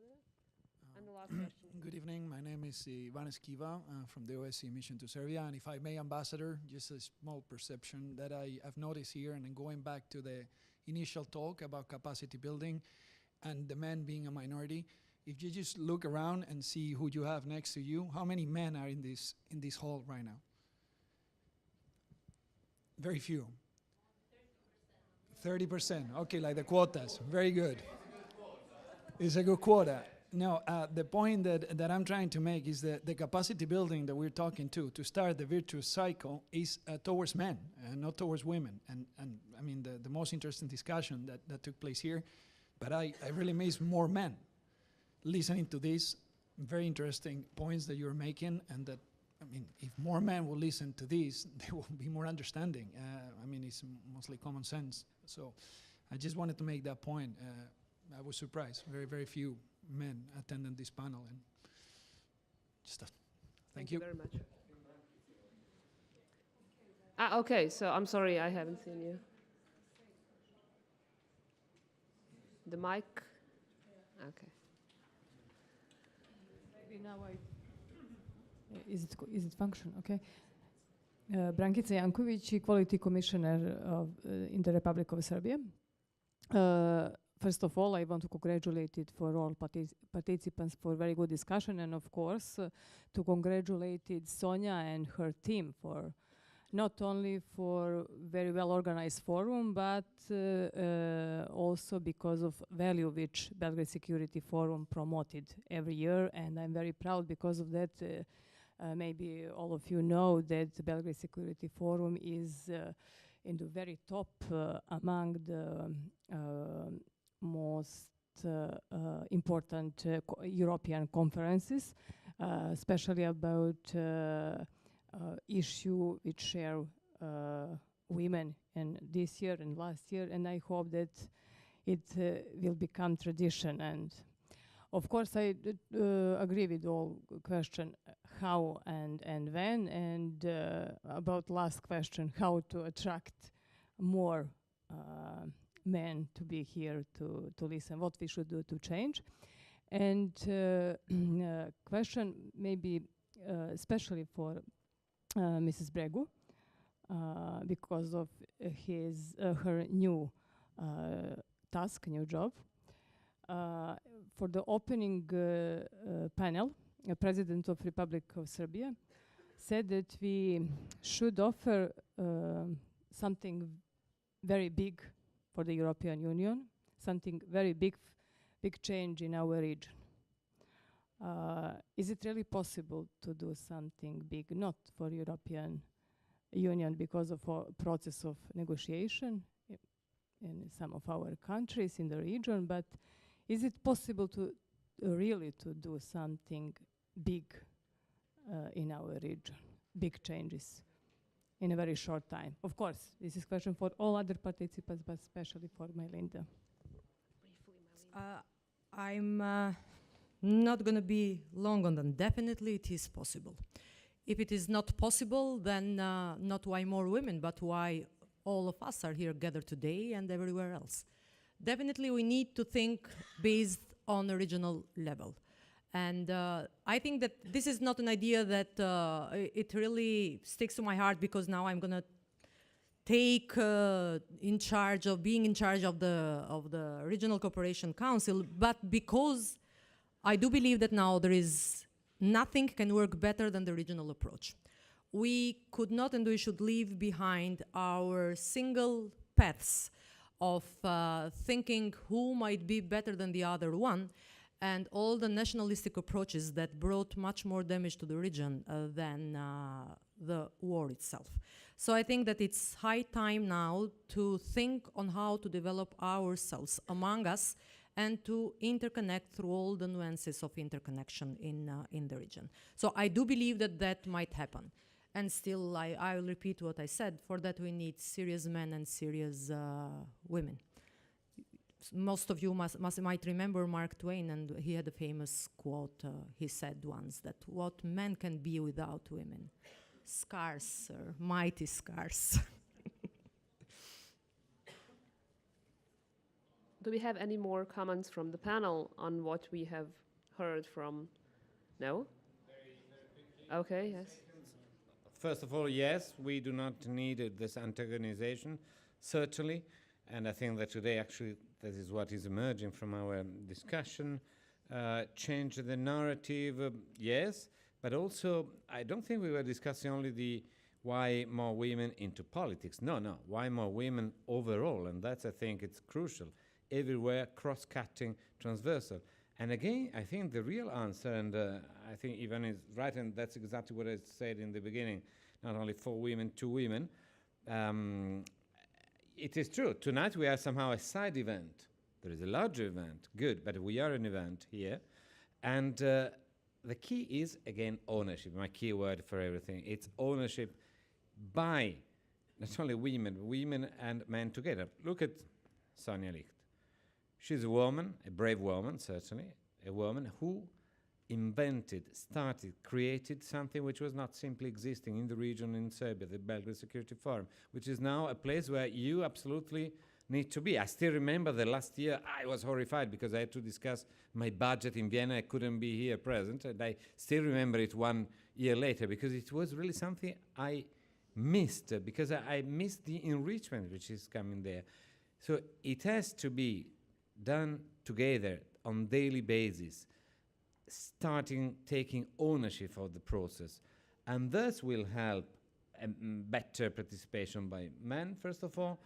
Speaker 6: last question.
Speaker 12: Good evening. My name is Ivan Esquiva from the OSCE mission to Serbia. And if I may, Ambassador, just a small perception that I've noticed here, and then going back to the initial talk about capacity building and the men being a minority, if you just look around and see who you have next to you, how many men are in this hall right now? Very few. 30%. Okay, like the quotas. Very good. It's a good quota. Now, the point that I'm trying to make is that the capacity building that we're talking to start the virtuous cycle is towards men and not towards women. And I mean, the most interesting discussion that took place here, but I really miss more men listening to these very interesting points that you're making, and that, I mean, if more men will listen to these, there will be more understanding. I mean, it's mostly common sense. So I just wanted to make that point. I was surprised. Very, very few men attended this panel. And just thank you
Speaker 1: very much. Okay, so I'm sorry, I haven't seen you. The mic? Okay.
Speaker 13: Maybe now is it function? Okay. Brankica Janković, Equality Commissioner in the Republic of Serbia. First of all, I want to congratulate it for all participants for very good discussion, and of course to congratulate Sonja and her team for not only for very well organized forum, but also because of value which Belgrade Security Forum promoted every year, and I'm very proud because of that. Maybe all of you know that the Belgrade Security Forum is in the very top among the most important European conferences, especially about issue which share women in this year and last year, and I hope that it will become tradition. And of course I agree with all question how and when, and about last question, how to attract more men to be here to listen, what we should do to change. And question maybe especially for Mrs. Bregu, because of her new task, new job. For the opening panel, the President of Republic of Serbia said that we should offer something very big for the European Union, something very big change in our region. Is it really possible to do something big, not for European Union because of a process of negotiation in some of our countries in the region, but is it possible to really to do something big in our region, big changes in a very short time? Of course, this is a question for all other participants, but especially for Majlinda.
Speaker 3: I'm not going to be long on them. Definitely it is possible. If it is not possible, then not why more women, but why all of us are here gathered today and everywhere else. Definitely we need to think based on a regional level. And I think that this is not an idea that it really sticks to my heart because now I'm going to take being in charge of the Regional Cooperation Council, but because I do believe that now there is nothing can work better than the regional approach. We could not and we should leave behind our single paths of thinking who might be better than the other one, and all the nationalistic approaches that brought much more damage to the region than the war itself. So I think that it's high time now to think on how to develop ourselves among us and to interconnect through all the nuances of interconnection in the region. So I do believe that that might happen. And still, I will repeat what I said. For that, we need serious men and serious women. Most of you might remember Mark Twain, and he had a famous quote. He said once that what men can be without women, scarce, mighty scarce.
Speaker 1: Do we have any more comments from the panel on what we have heard from. No? Okay, yes.
Speaker 4: First of all, yes, we do not need this antagonization, certainly. And I think that today, actually, this is what is emerging from our discussion. Change the narrative, yes, but also, I don't think we were discussing only the why more women into politics. No, why more women overall, and that's, I think, it's crucial. Everywhere, cross-cutting, transversal. And again, I think the real answer, and I think Ivan is right, and that's exactly what I said in the beginning, not only for women, to women. It is true, tonight we are somehow a side event. There is a larger event, good, but we are an event here. And the key is, again, ownership, my key word for everything. It's ownership by not only women and men together. Look at Sonja Licht. She's a woman, a brave woman, certainly, a woman who invented, started, created something which was not simply existing in the region in Serbia, the Belgrade Security Forum, which is now a place where you absolutely need to be. I still remember the last year I was horrified because I had to discuss my budget in Vienna. I couldn't be here present, and I still remember it 1 year later because it was really something I missed, because I missed the enrichment which is coming there. So it has to be done together on daily basis, starting taking ownership of the process. And this will help better participation by men, first of all.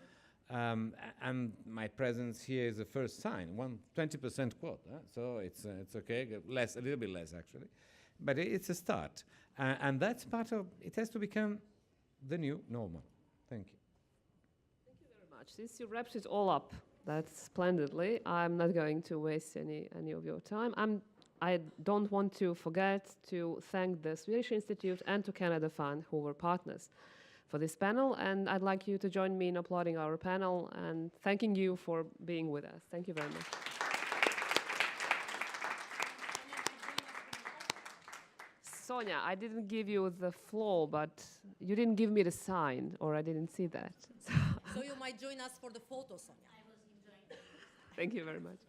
Speaker 4: And my presence here is the first sign, 20% quote. So it's okay, a little bit less actually. But it's a start. And that's part of, it has to become the new normal. Thank you.
Speaker 1: Thank you very much. Since you wrapped it all up, that's splendidly. I'm not going to waste any of your time. I don't want to forget to thank the Swedish Institute and to Canada Fund, who were partners for this panel. And I'd like you to join me in applauding our panel and thanking you for being with us. Thank you very much. Sonja, I didn't give you the floor, but you didn't give me the sign, or I didn't see that.
Speaker 3: So you might join us for the photo, Sonja.
Speaker 1: Thank you very much.